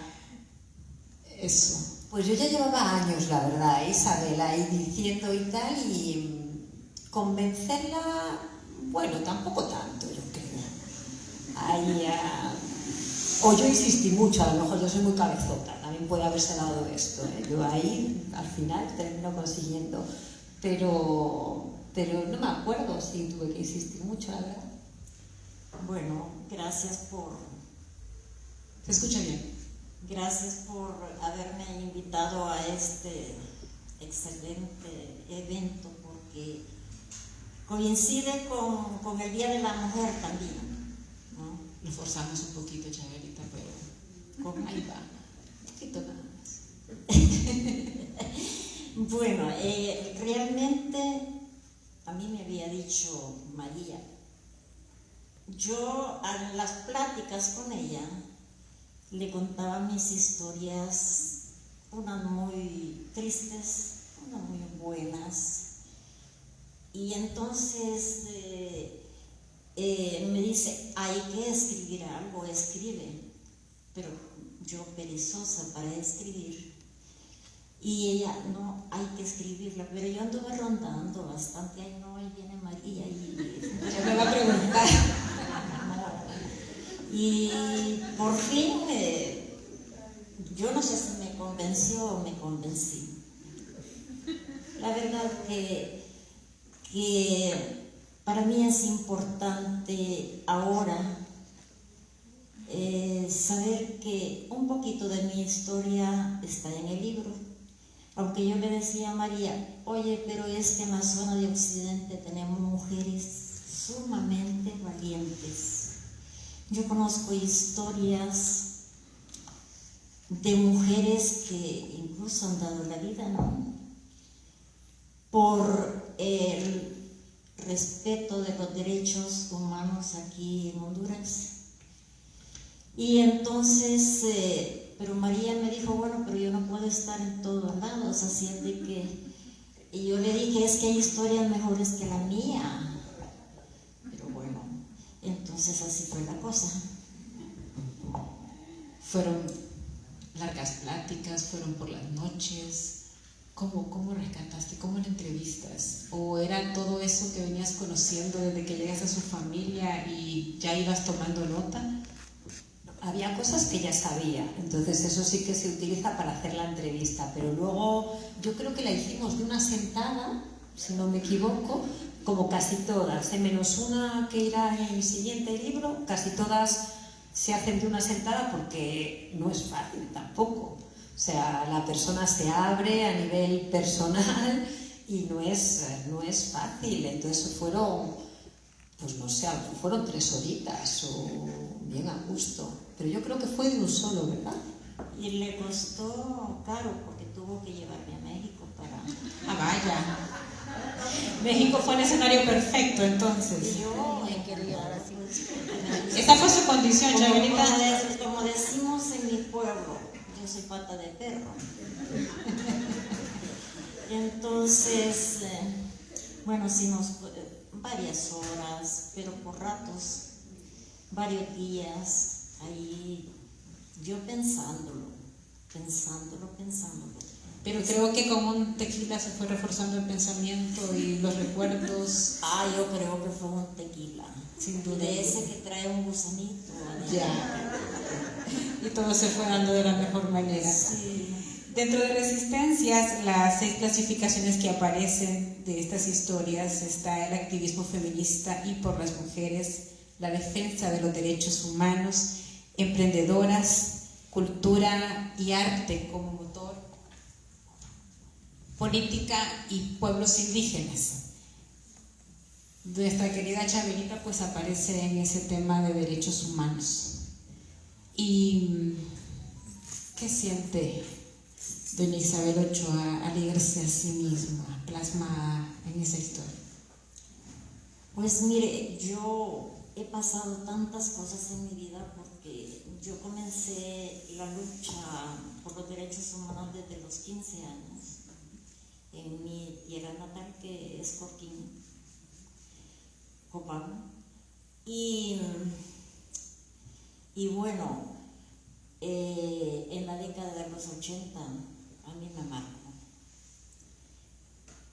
eso? Pues yo ya llevaba años, la verdad, Isabel, ahí diciendo y tal, y convencerla, bueno, tampoco tanto, yo creo. Ahí, o yo insistí mucho, a lo mejor yo soy muy cabezota, también puede haberse dado esto, ¿eh? Yo ahí, al final, termino consiguiendo, pero no me acuerdo si tuve que insistir mucho, la verdad. Bueno, gracias por... ¿Se escucha bien? Gracias por haberme invitado a este excelente evento, porque coincide con el Día de la Mujer también, ¿no? Lo forzamos un poquito, Chabelita, pero ahí va, un poquito nada más. Bueno, realmente a mí me había dicho María, yo en las pláticas con ella le contaba mis historias, unas muy tristes, unas muy buenas, y entonces me dice, hay que escribir algo, escribe, pero yo perezosa para escribir, y ella, no, hay que escribirla, pero yo anduve rondando bastante, ay no, ahí viene María, y Ya me va a preguntar. Y por fin, yo no sé si me convenció o me convencí. La verdad que para mí es importante ahora saber que un poquito de mi historia está en el libro. Aunque yo le decía a María, oye, pero es que en la zona de Occidente tenemos mujeres sumamente valientes. Yo conozco historias de mujeres que incluso han dado la vida, ¿no? Por el respeto de los derechos humanos aquí en Honduras. Y entonces, pero María me dijo, bueno, pero yo no puedo estar en todos lados, así es de que... Y yo le dije, es que hay historias mejores que la mía. Pero bueno, entonces así fue la cosa. Fueron largas pláticas, fueron por las noches. ¿Cómo rescataste? ¿Cómo la entrevistas? ¿O era todo eso que venías conociendo desde que llegas a su familia y ya ibas tomando nota? Había cosas que ya sabía, entonces eso sí que se utiliza para hacer la entrevista, pero luego yo creo que la hicimos de una sentada, si no me equivoco, como casi todas, menos una que irá en el siguiente libro, casi todas se hacen de una sentada porque no es fácil tampoco. O sea, la persona se abre a nivel personal y no es fácil. Entonces fueron, pues no sé, fueron 3 horitas o bien a gusto, pero yo creo que fue de un solo, ¿verdad? Y le costó caro porque tuvo que llevarme a México para... Ah, vaya. México fue el escenario perfecto, entonces. Yo me quería así. Esa fue su condición, Chabelita. Como decimos en mi pueblo, yo soy pata de perro. Entonces, bueno, sí varias horas, pero por ratos, varios días, ahí yo pensándolo. Pero creo que con un tequila se fue reforzando el pensamiento y los recuerdos. Yo creo que fue un tequila. Sin duda. De ese que trae un gusanito. Ya. Y todo se fue dando de la mejor manera. Sí. Dentro de Resistencias, las 6 clasificaciones que aparecen de estas historias está el activismo feminista y por las mujeres, la defensa de los derechos humanos, emprendedoras, cultura y arte como motor, política y pueblos indígenas. Nuestra querida Chabelita pues aparece en ese tema de derechos humanos. ¿Y qué siente doña Isabel Ochoa al leerse a sí misma, plasmada en esa historia? Pues mire, yo he pasado tantas cosas en mi vida porque yo comencé la lucha por los derechos humanos desde los 15 años en mi tierra natal, que es Coquín, Copán. Y bueno, en la década de los 80 a mí me marcó.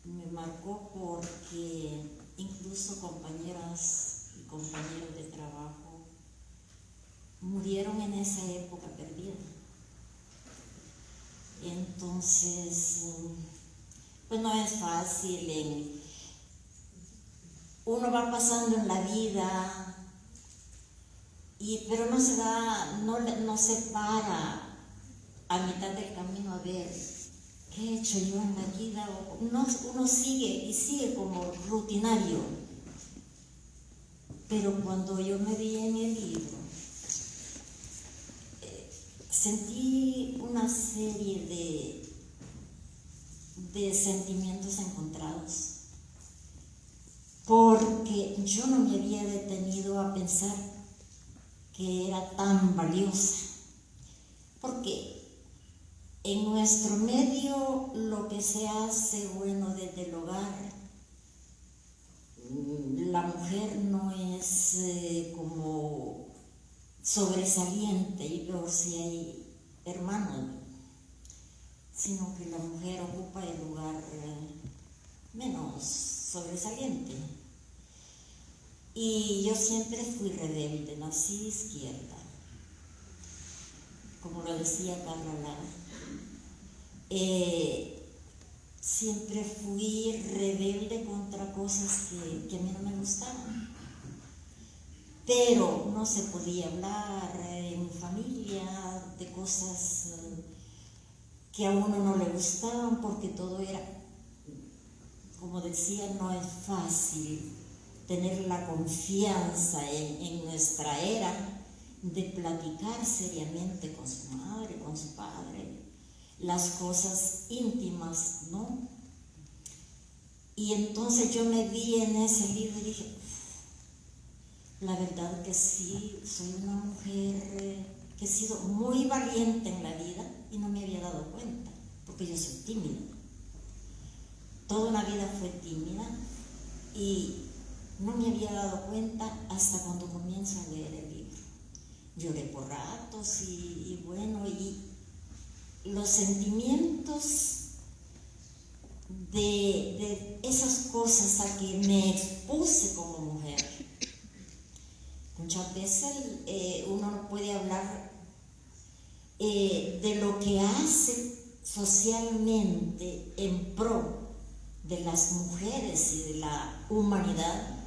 Me marcó porque incluso compañeras y compañeros de trabajo murieron en esa época perdida. Entonces, pues no es fácil. Uno va pasando en la vida, pero no se para a mitad del camino a ver qué he hecho yo en la vida. Uno sigue y sigue como rutinario. Pero cuando yo me vi en el libro, sentí una serie de sentimientos encontrados, porque yo no me había detenido a pensar que era tan valiosa, porque en nuestro medio lo que se hace, bueno, desde el hogar, la mujer no es como sobresaliente, y peor si hay hermanos, sino que la mujer ocupa el lugar menos sobresaliente. Y yo siempre fui rebelde, nací izquierda, como lo decía Carla Lara. Siempre fui rebelde contra cosas que a mí no me gustaban, pero no se podía hablar en familia de cosas que a uno no le gustaban, porque todo era, como decía, no es fácil tener la confianza en nuestra era de platicar seriamente con su madre, con su padre, las cosas íntimas, ¿no? Y entonces yo me vi en ese libro y dije, la verdad que sí, soy una mujer que he sido muy valiente en la vida y no me había dado cuenta, porque yo soy tímida. Toda una vida fue tímida y no me había dado cuenta hasta cuando comienzo a leer el libro. Lloré por ratos y bueno, y los sentimientos de esas cosas a que me expuse como mujer. Muchas veces uno no puede hablar de lo que hace socialmente en pro de las mujeres y de la humanidad.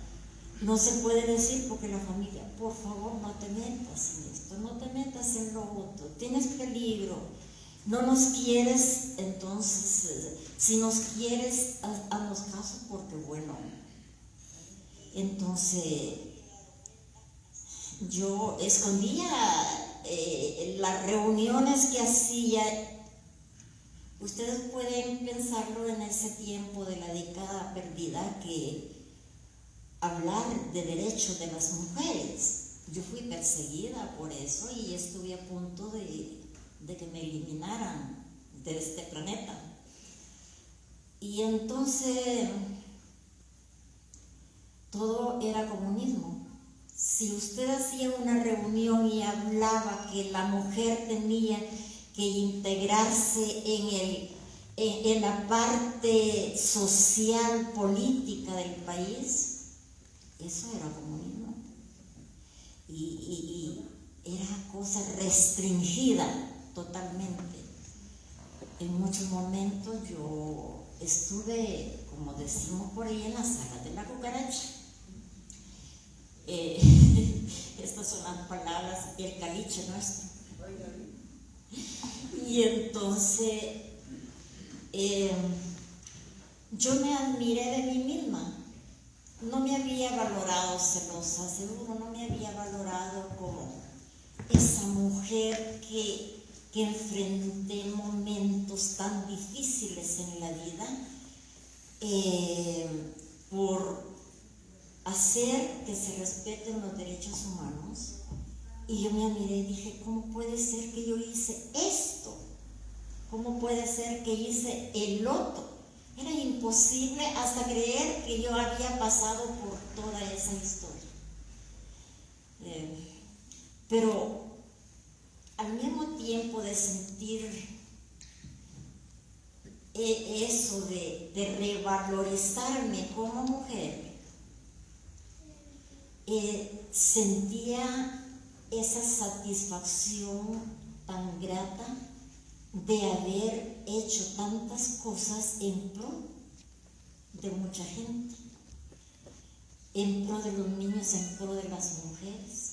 No se puede decir porque la familia, por favor, no te metas en esto, no te metas en lo otro, tienes peligro. no nos quieres, entonces, si nos quieres, haznos caso, porque bueno, entonces yo escondía las reuniones que hacía. Ustedes pueden pensarlo en ese tiempo de la década perdida, que hablar de derechos de las mujeres, yo fui perseguida por eso y estuve a punto de que me eliminaran de este planeta. Y entonces todo era comunismo. Si usted hacía una reunión y hablaba que la mujer tenía que integrarse en la parte social, política del país, eso era comunismo. Y era cosa restringida totalmente. En muchos momentos yo estuve, como decimos por ahí, en la saga de la cucaracha. Estas son las palabras, el caliche nuestro. Y entonces yo me admiré de mí misma. No me había valorado celosa, seguro, no me había valorado como esa mujer que enfrenté momentos tan difíciles en la vida por hacer que se respeten los derechos humanos. Y yo me miré y dije, ¿cómo puede ser que yo hice esto? ¿Cómo puede ser que hice el otro? Era imposible hasta creer que yo había pasado por toda esa historia. Pero al mismo tiempo de sentir eso de revalorizarme como mujer, sentía esa satisfacción tan grata de haber hecho tantas cosas en pro de mucha gente, en pro de los niños, en pro de las mujeres.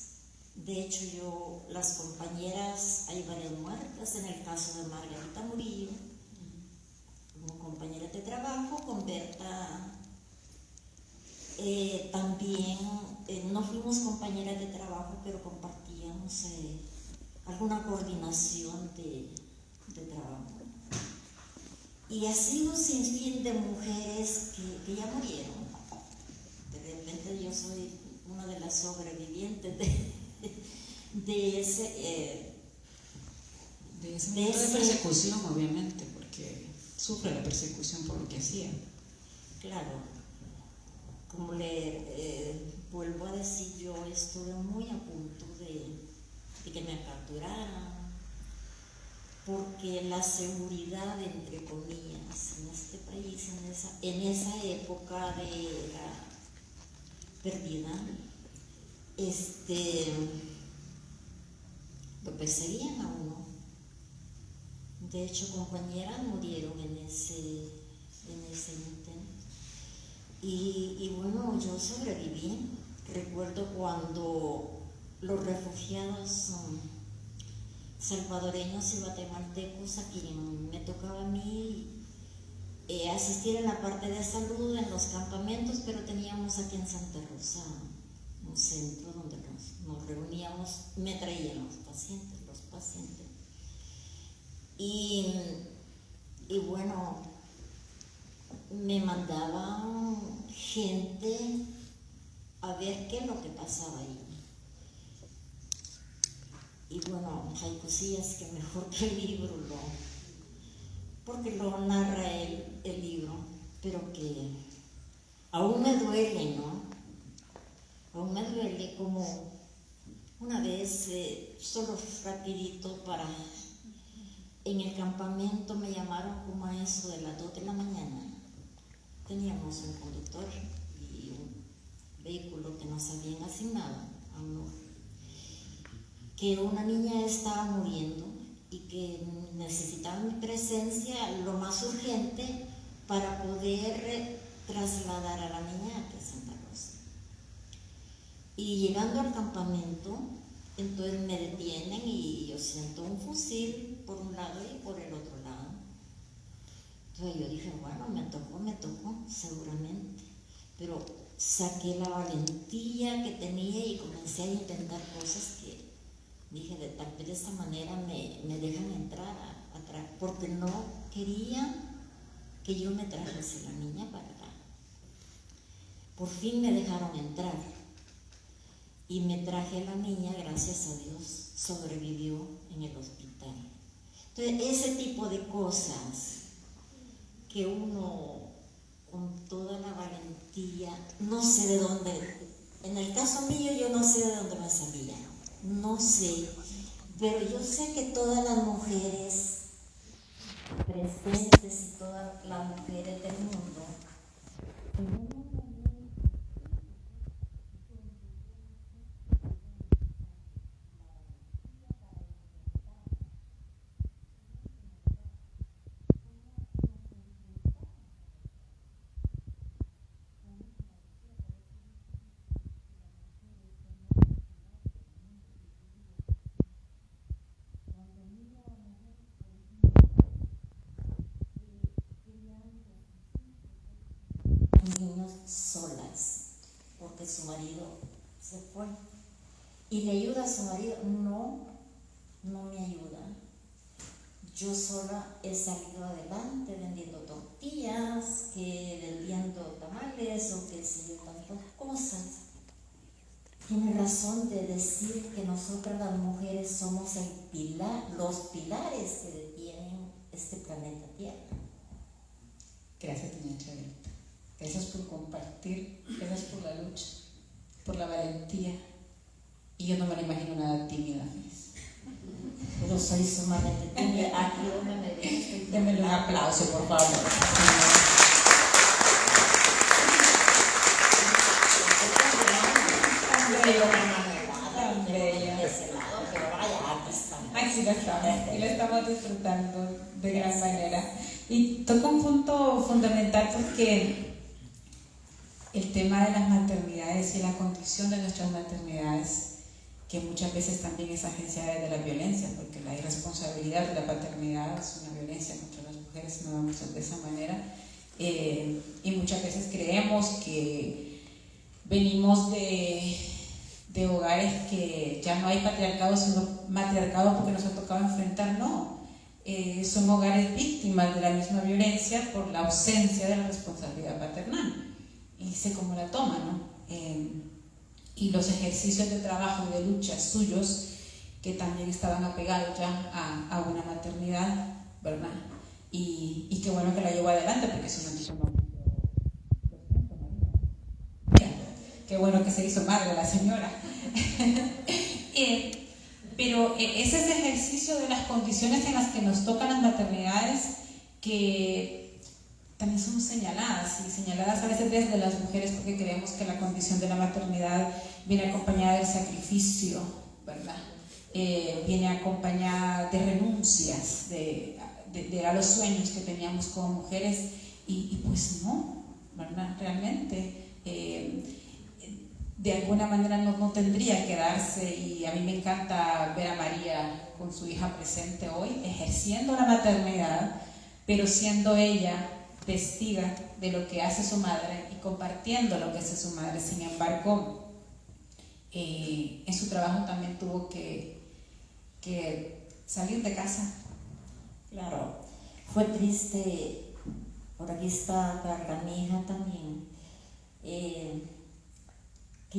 De hecho, yo, las compañeras, hay varias muertas, en el caso de Margarita Murillo, como compañera de trabajo, con Berta también, no fuimos compañeras de trabajo, pero compartíamos alguna coordinación de trabajo. Y así un sinfín de mujeres que ya murieron. De repente yo soy una de las sobrevivientes de ese momento de persecución, obviamente, porque sufre la persecución por lo que hacía. Claro, como le vuelvo a decir, yo estuve muy a punto de que me capturaran, porque la seguridad, entre comillas, en este país, en esa época de la perdida, lo perseguían a uno. De hecho, compañeras murieron en ese intento. Y bueno, yo sobreviví. Recuerdo cuando los refugiados salvadoreños y guatemaltecos, a quien me tocaba a mí asistir en la parte de salud en los campamentos, pero teníamos aquí en Santa Rosa un centro donde nos reuníamos, me traían los pacientes. Y bueno, me mandaban gente a ver qué es lo que pasaba ahí. Y bueno, hay cosillas que mejor que el libro porque lo narra el libro, pero que aún me duele, ¿no? Aún me duele como una vez, solo rapidito, en el campamento me llamaron como a eso de las 2 de la mañana. Teníamos un conductor y un vehículo que nos habían asignado a uno, que una niña estaba muriendo y que necesitaba mi presencia lo más urgente para poder trasladar a la niña a Santa Rosa. Y llegando al campamento, entonces me detienen y yo siento un fusil por un lado y por el otro lado. Entonces yo dije, bueno, me tocó, seguramente. Pero saqué la valentía que tenía y comencé a intentar cosas que dije, tal vez de esta manera me dejan entrar porque no quería que yo me trajese la niña para acá. Por fin me dejaron entrar y me traje a la niña, gracias a Dios, sobrevivió en el hospital. Entonces, ese tipo de cosas que uno, con toda la valentía, no sé de dónde, en el caso mío yo no sé de dónde me salía, no sé, pero yo sé que todas las mujeres presentes y todas las mujeres del mundo niños solas, porque su marido se fue. ¿Y le ayuda a su marido? No me ayuda. Yo sola he salido adelante vendiendo tortillas, que vendiendo tamales o qué sé yo, tantas cosas. Tiene razón de decir que nosotras las mujeres somos los pilares que detienen este planeta Tierra. Gracias, doña Chabelita. Gracias por compartir, gracias por la lucha, por la valentía. Y yo no me la imagino nada tímida, Feliz. Pero soy sumamente tímida. Aquí donde me ven. Démele un aplauso, por favor. Aquí lo estamos disfrutando de gran manera. Y toca un punto fundamental porque el tema de las maternidades y la condición de nuestras maternidades, que muchas veces también es agenciada de la violencia, porque la irresponsabilidad de la paternidad es una violencia contra las mujeres, no vamos a ver de esa manera, y muchas veces creemos que venimos de hogares que ya no hay patriarcado, sino matriarcado porque nos ha tocado enfrentar, no. Son hogares víctimas de la misma violencia por la ausencia de la responsabilidad paternal. Y sé cómo la toma, ¿no? Y los ejercicios de trabajo y de lucha suyos, que también estaban apegados ya a una maternidad, ¿verdad? Y qué bueno que la llevó adelante, porque eso no hizo no. Qué bueno que se hizo madre la señora. Pero es ese ejercicio de las condiciones en las que nos tocan las maternidades que también son señaladas, y señaladas a veces desde las mujeres, porque creemos que la condición de la maternidad viene acompañada del sacrificio, ¿verdad? Viene acompañada de renuncias a los sueños que teníamos como mujeres, y pues no, ¿verdad? Realmente de alguna manera no tendría que darse, y a mí me encanta ver a María con su hija presente hoy, ejerciendo la maternidad, pero siendo ella testiga de lo que hace su madre y compartiendo lo que hace su madre. Sin embargo, en su trabajo también tuvo que salir de casa. Claro, fue triste. Por aquí está Carla, mi hija también, que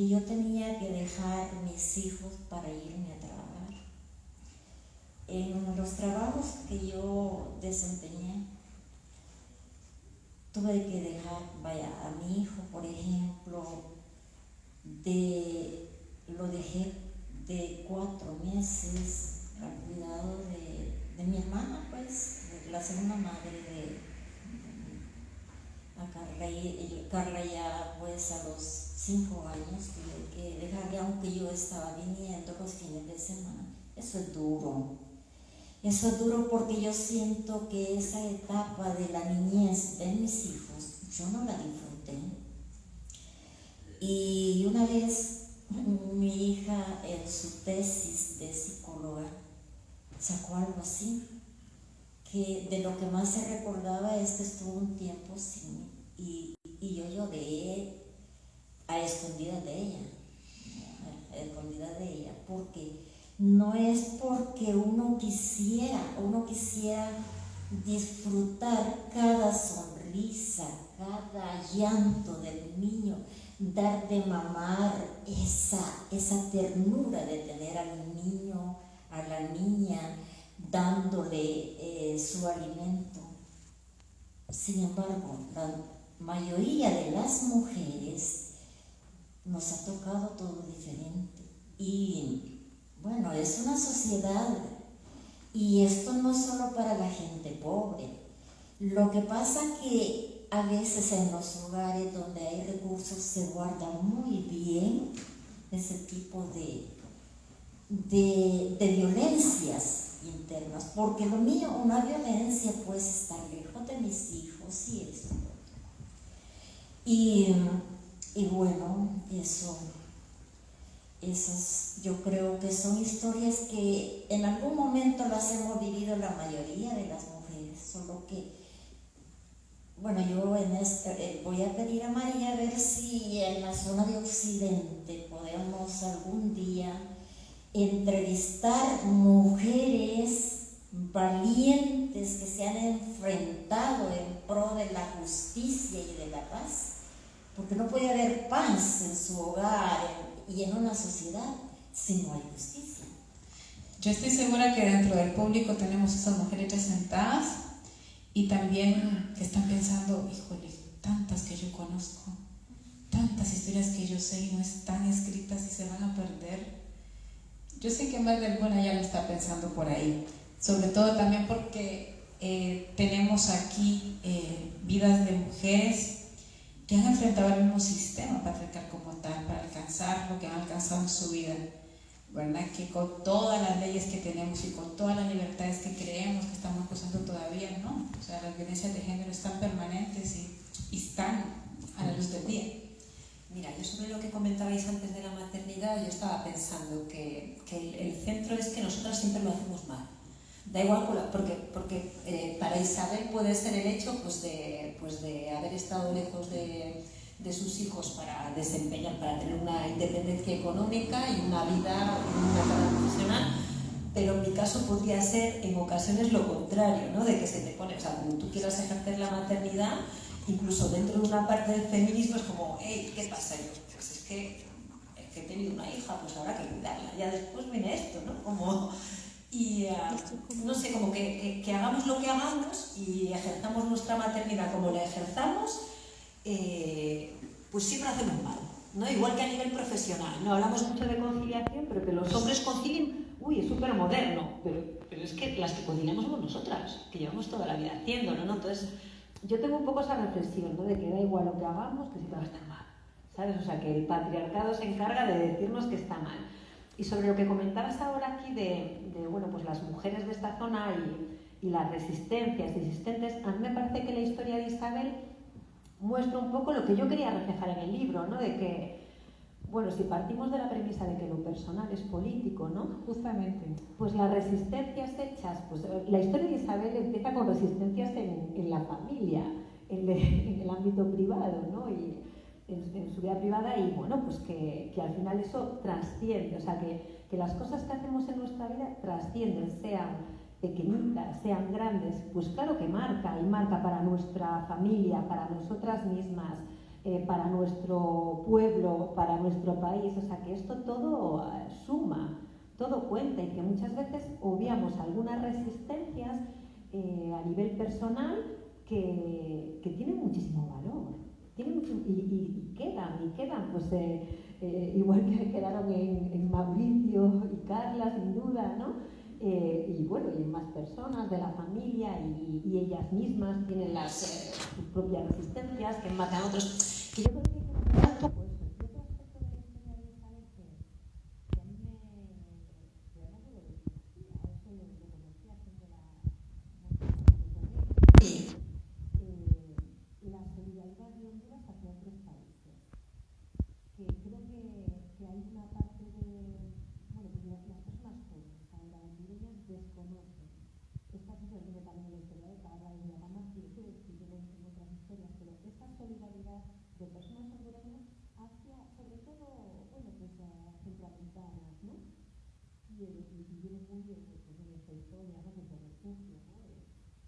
yo tenía que dejar mis hijos para irme a trabajar. En los trabajos que yo desempeñé, tuve que dejar, a mi hijo, por ejemplo, lo dejé de 4 meses al cuidado de mi hermana, pues, la segunda madre de Carla, y Carla ya pues a los 5 años tuve que dejarle, aunque yo estaba viniendo los fines de semana. Eso es duro. Eso es duro porque yo siento que esa etapa de la niñez de mis hijos, yo no la disfruté. Y una vez mi hija en su tesis de psicóloga sacó algo así, que de lo que más se recordaba es que estuvo un tiempo sin mí y yo lloré a escondidas de ella, porque no es porque uno quisiera disfrutar cada sonrisa, cada llanto del niño, dar de mamar esa ternura de tener al niño, a la niña, dándole su alimento. Sin embargo, la mayoría de las mujeres nos ha tocado todo diferente. Y bueno, es una sociedad y esto no es solo para la gente pobre. Lo que pasa que a veces en los hogares donde hay recursos se guarda muy bien ese tipo de violencias internas, porque lo mío, una violencia pues estar lejos de mis hijos y eso. Y bueno, esas yo creo que son historias que en algún momento las hemos vivido la mayoría de las mujeres, solo que, bueno, yo voy a pedir a María a ver si en la zona de Occidente podemos algún día entrevistar mujeres valientes que se han enfrentado en pro de la justicia y de la paz, porque no puede haber paz en su hogar y en una sociedad si no hay justicia. Yo estoy segura que dentro del público tenemos esas mujeres ya sentadas y también que están pensando, híjole, tantas que yo conozco, tantas historias que yo sé y no están escritas y se van a perder. Yo sé que más de alguna ya lo está pensando por ahí, sobre todo también porque tenemos aquí vidas de mujeres que han enfrentado el mismo sistema patriarcal como tal para alcanzar lo que han alcanzado en su vida, ¿verdad? Que con todas las leyes que tenemos y con todas las libertades que creemos que estamos gozando todavía, ¿no? O sea, las violencias de género están permanentes y están a la luz del día. Mira, yo sobre lo que comentabais antes de la maternidad, yo estaba pensando que el centro es que nosotras siempre lo hacemos mal. Da igual, porque para Isabel puede ser el hecho pues de haber estado lejos de sus hijos para tener una independencia económica y una vida, una carrera profesional, pero en mi caso podría ser en ocasiones lo contrario, ¿no? De que se te pone, o sea, como tú quieras ejercer la maternidad, incluso dentro de una parte del feminismo es como, hey, ¿qué pasa? Yo, pues es que he tenido una hija, pues habrá que cuidarla, ya después viene esto, ¿no? Como... Y no sé, como que hagamos lo que hagamos y ejerzamos nuestra maternidad como la ejerzamos, pues siempre hacemos mal, ¿no? Igual que a nivel profesional, ¿no? Hablamos mucho de conciliación, pero que los hombres concilien, uy, es súper moderno, pero es que las que conciliamos somos nosotras, que llevamos toda la vida haciéndolo, ¿no? Entonces, yo tengo un poco esa reflexión, ¿no? De que da igual lo que hagamos, que siempre va a estar mal, ¿sabes? O sea, que el patriarcado se encarga de decirnos que está mal. Y sobre lo que comentabas ahora aquí de bueno, pues las mujeres de esta zona y las resistencias existentes, a mí me parece que la historia de Isabel muestra un poco lo que yo quería reflejar en el libro, ¿no? De que, bueno, si partimos de la premisa de que lo personal es político, ¿no? Justamente, pues las resistencias hechas, pues la historia de Isabel empieza con resistencias en la familia, en el ámbito privado, ¿no? Y en su vida privada y bueno, pues que al final eso trasciende, o sea, que las cosas que hacemos en nuestra vida trascienden, sean pequeñitas, sean grandes, pues claro que marca, y marca para nuestra familia, para nosotras mismas, para nuestro pueblo, para nuestro país, o sea, que esto todo suma, todo cuenta y que muchas veces obviamos algunas resistencias a nivel personal que tienen muchísimo valor. Y quedan, pues igual que quedaron en Mauricio y Carla, sin duda, ¿no? Y bueno, y más personas de la familia y ellas mismas tienen sus propias resistencias que matan a otros. Que yo creo que hay que comentar un poco eso. Y otro aspecto de la historia de Isabel que a mí me realmente lo desconocía, eso lo conocía haciendo la solidaridad de Honduras hacia otros países. Que creo que hay una parte de, bueno, pues las personas jóvenes ahora hondureñas desconocen esta situación que también les y viene muy de esta historia, ¿no? Desde refugio, ¿no?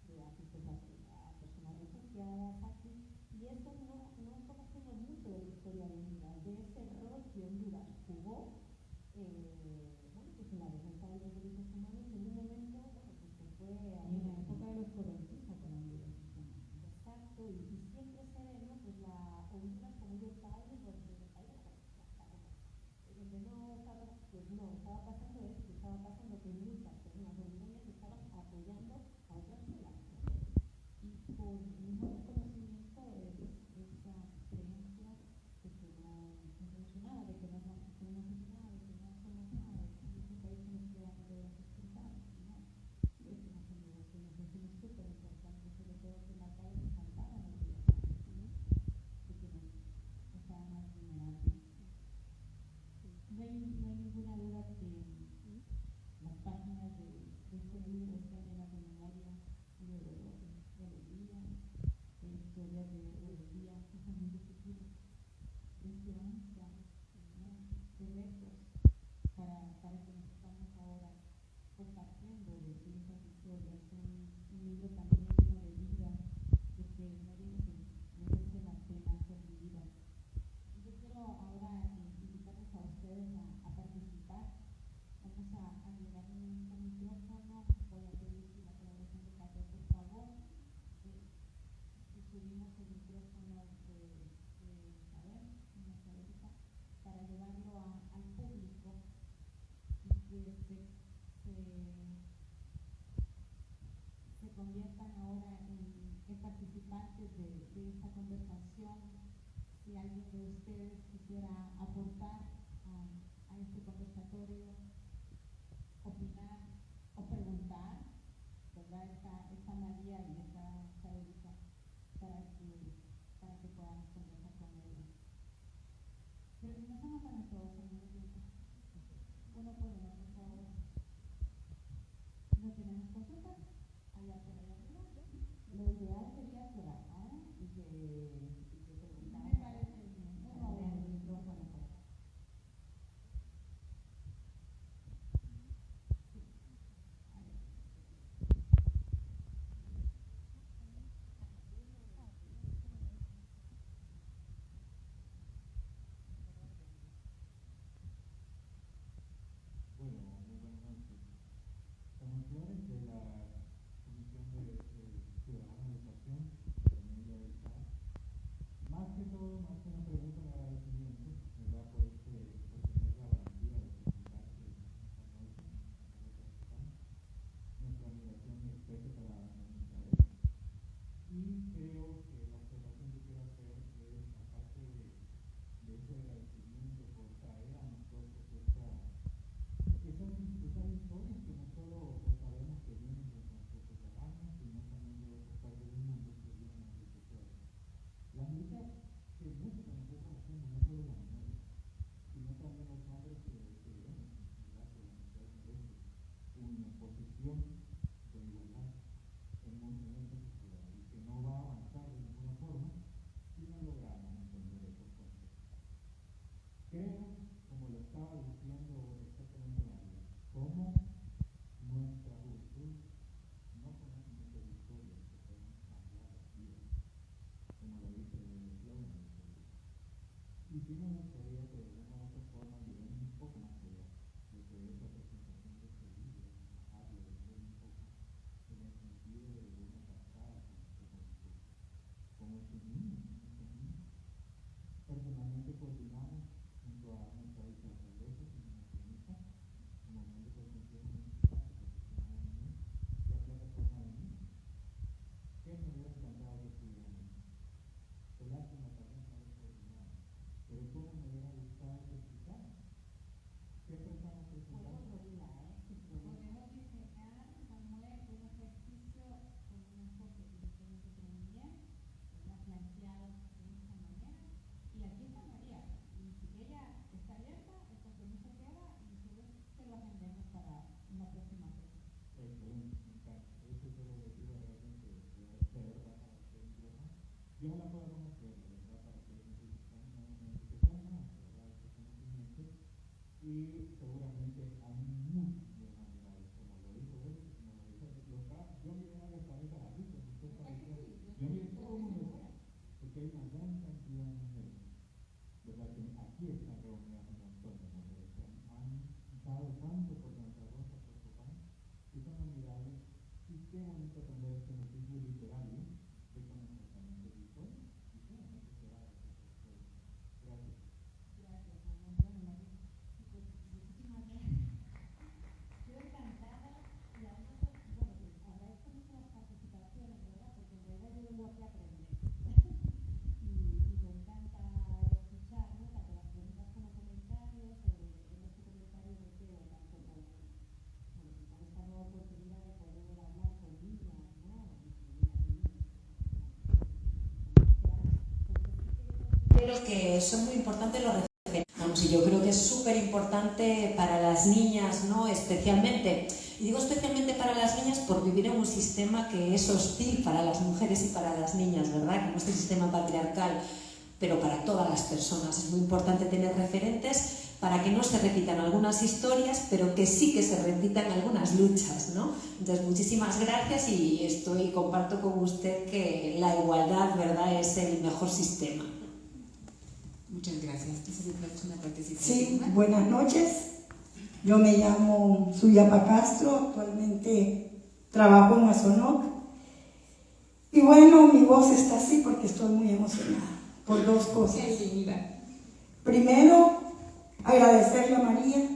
De asistencia a personas refugiadas aquí, y eso no conocemos mucho de la historia de Honduras, de ese rol que Honduras jugó bueno, pues en la defensa de los derechos humanos en un momento, bueno, pues que fue en la época de los colonizadores con los derechos humanos. Exacto, y siempre se ve, ¿no? Pues la Honduras como el país donde el país donde no estaba, pues no, estaba pasando esto, estaba pasando que muchas personas hondureñas estaban apoyando a otras poblaciones. Y por un desconocimiento de esas creencias de que no somos nada, de que no tenemos nada, de que no somos nada, de que es un país que nos queda de explicar, ¿no? Y es una conversación súper importante, sobre todo que la calle nos faltaba en el día, ¿no? De que nos estaban más vulnerables. No hay ninguna duda que las páginas de este libro están llenas de memoria y de dolor, de alegría, de historias de rebeldía, y también de futuro, de esperanza, ¿no? De retos para que nos estamos ahora compartiendo de esas historias. Un libro también lleno de vida, de que merece la pena ser vivida. Yo quiero ahora invitarles a ustedes a participar. Vamos a llevar un micrófono. Voy a pedir la colaboración de Paco, por favor. Y subimos el micrófono de Isabel, para llevarlo al público y que se conviertan ahora en participantes de esta conversación. Si alguien de ustedes quisiera aportar a este conversatorio, opinar o preguntar, ¿verdad? Está María y está Erika para que podamos conversar con ella. Pero si no se nos van a todos al mismo tiempo. Uno por uno, por favor. ¿No tenemos consultas? Allá por allá arriba. Lo ideal sería por acá y que preguntara. Me parece bien. Uno a uno, el micrófono por acá. Bueno, muy buenas noches. Como señores de la Comisión de Ciudadana de Educación, Emilia del CAR, más que todo, más que una pregunta, un agradecimiento, ¿verdad? Por tener la valentía de presentarse esta noche, nuestra admiración y respeto para Misael. Y creo que la observación que quiero hacer es, aparte de ese agradecimiento por traer a nosotros esas historias que no solo sabemos que vienen de nuestros veteranos, sino también de otras partes del mundo que vienen a enriquecer. La lucha que muchos de nosotros hacemos, no solo la memoria, sino también los nombres que vemos, ¿verdad? Que la mujer merece una posición de igualdad en esta sociedad y que no va a avanzar de ninguna forma si no logramos entender esos conceptos. Creo, como lo estaba diciendo exactamente María, como nuestra juventud no conoce muchas historias que pueden cambiar las vidas, como lo dice el eslogan de este libro. Y sí me gustaría que de alguna u otra forma lleguemos un poco más allá de que esa presentación de este libro, bajarlo, vender un poco en el sentido de una pasada con nuestra juventud, con nuestros niños, Personalmente coordinamos junto a nuestra vicealcaldesa, señora Benita, como miembro del Consejo Municipal de Protección a la Niñez, la plataforma de niños, que me hubiera encantado que estuvieran ahí. Qué lástima también no haber coordinado, pero cómo me hubiera gustado que explicaran qué personas presentaron. creo que son muy importantes los referentes. Y yo creo que es súper importante para las niñas, ¿no? Especialmente, y digo especialmente para las niñas por vivir en un sistema que es hostil para las mujeres y para las niñas, ¿verdad? Como este sistema patriarcal, pero para todas las personas. Es muy importante tener referentes para que no se repitan algunas historias, pero que sí que se repitan algunas luchas, ¿no? Entonces, muchísimas gracias y comparto con usted que la igualdad, ¿verdad?, es el mejor sistema. Muchas gracias. Necesitamos una participación. Sí, buenas noches. Yo me llamo Suyapa Castro, actualmente trabajo en Azonoc. Y bueno, mi voz está así porque estoy muy emocionada por dos cosas. Primero, agradecerle a María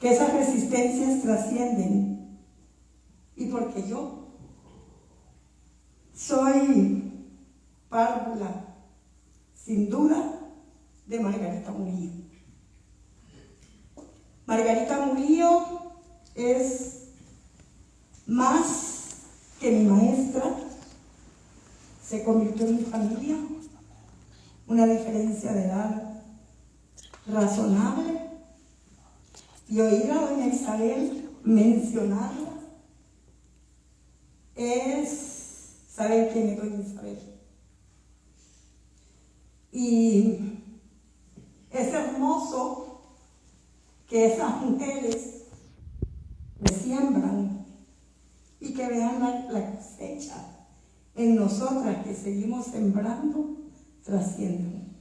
que esas resistencias trascienden. Y porque yo soy párvula, sin duda, de Margarita Murillo. Margarita Murillo es más que mi maestra, se convirtió en mi familia, una diferencia de edad razonable, y oír a doña Isabel mencionarla es saber quién es doña Isabel. Y es hermoso que esas mujeres me siembran y que vean la cosecha en nosotras que seguimos sembrando, trascienden.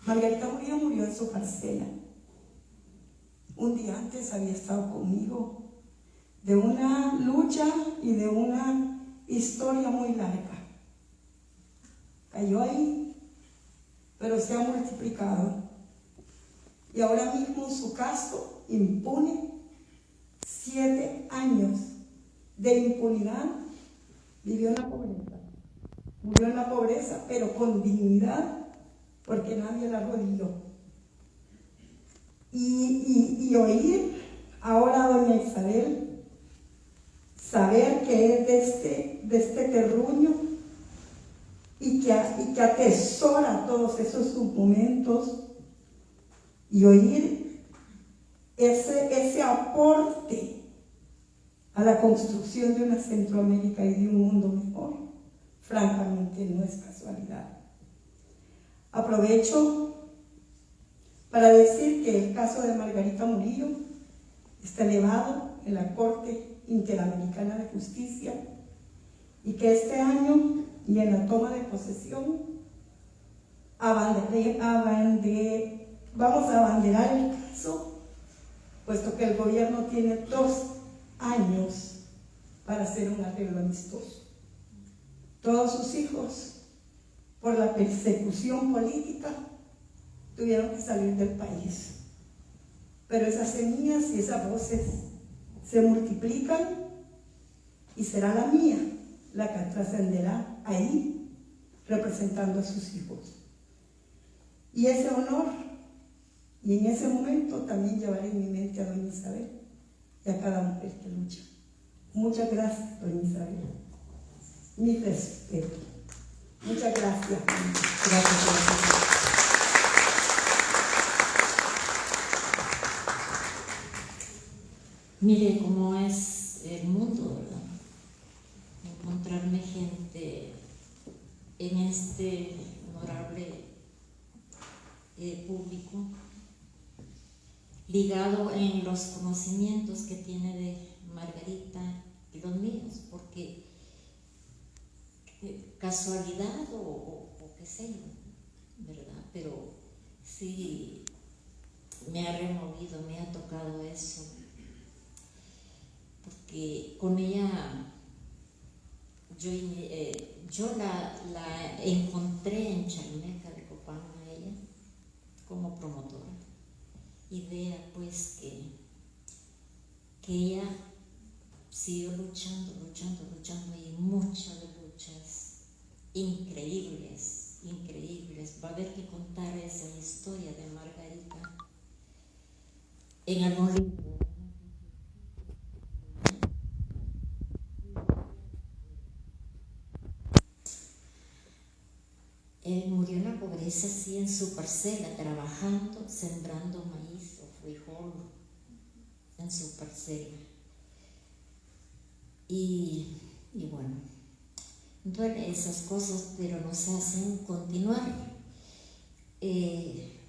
Margarita Murillo murió en su parcela. Un día antes había estado conmigo de una lucha y de una historia muy larga. Cayó ahí, pero se ha multiplicado. Y ahora mismo su caso impune, 7 años de impunidad, vivió en la pobreza. Murió en la pobreza, pero con dignidad, porque nadie la arrodilló. Y oír ahora a doña Isabel, saber que es de este terruño y que atesora todos esos momentos, y oír ese aporte a la construcción de una Centroamérica y de un mundo mejor, francamente no es casualidad. Aprovecho para decir que el caso de Margarita Murillo está elevado en la Corte Interamericana de Justicia y que este año y en la toma de posesión vamos a abanderar el caso, puesto que el gobierno tiene 2 años para hacer un arreglo amistoso. Todos sus hijos, por la persecución política, tuvieron que salir del país. Pero esas semillas y esas voces se multiplican y será la mía la que trascenderá ahí, representando a sus hijos. Y ese honor, y en ese momento también llevaré en mi mente a doña Isabel y a cada mujer que lucha. Muchas gracias, doña Isabel. Mi respeto. Muchas gracias. Gracias. Mire cómo es el mundo, ¿verdad? Encontrarme gente en este honorable público ligado en los conocimientos que tiene de Margarita y los míos, porque casualidad o qué sé yo, ¿verdad? Pero sí me ha removido, me ha tocado eso, porque con ella yo la encontré en Chalmeca de Copán a ella como promotora, y vea pues que ella siguió luchando y muchas luchas increíbles. Va a haber que contar esa historia de Margarita en algún libro. murió en la pobreza, así en su parcela, trabajando, sembrando maíz o frijol en su parcela. Y bueno, duele esas cosas, pero nos hacen continuar.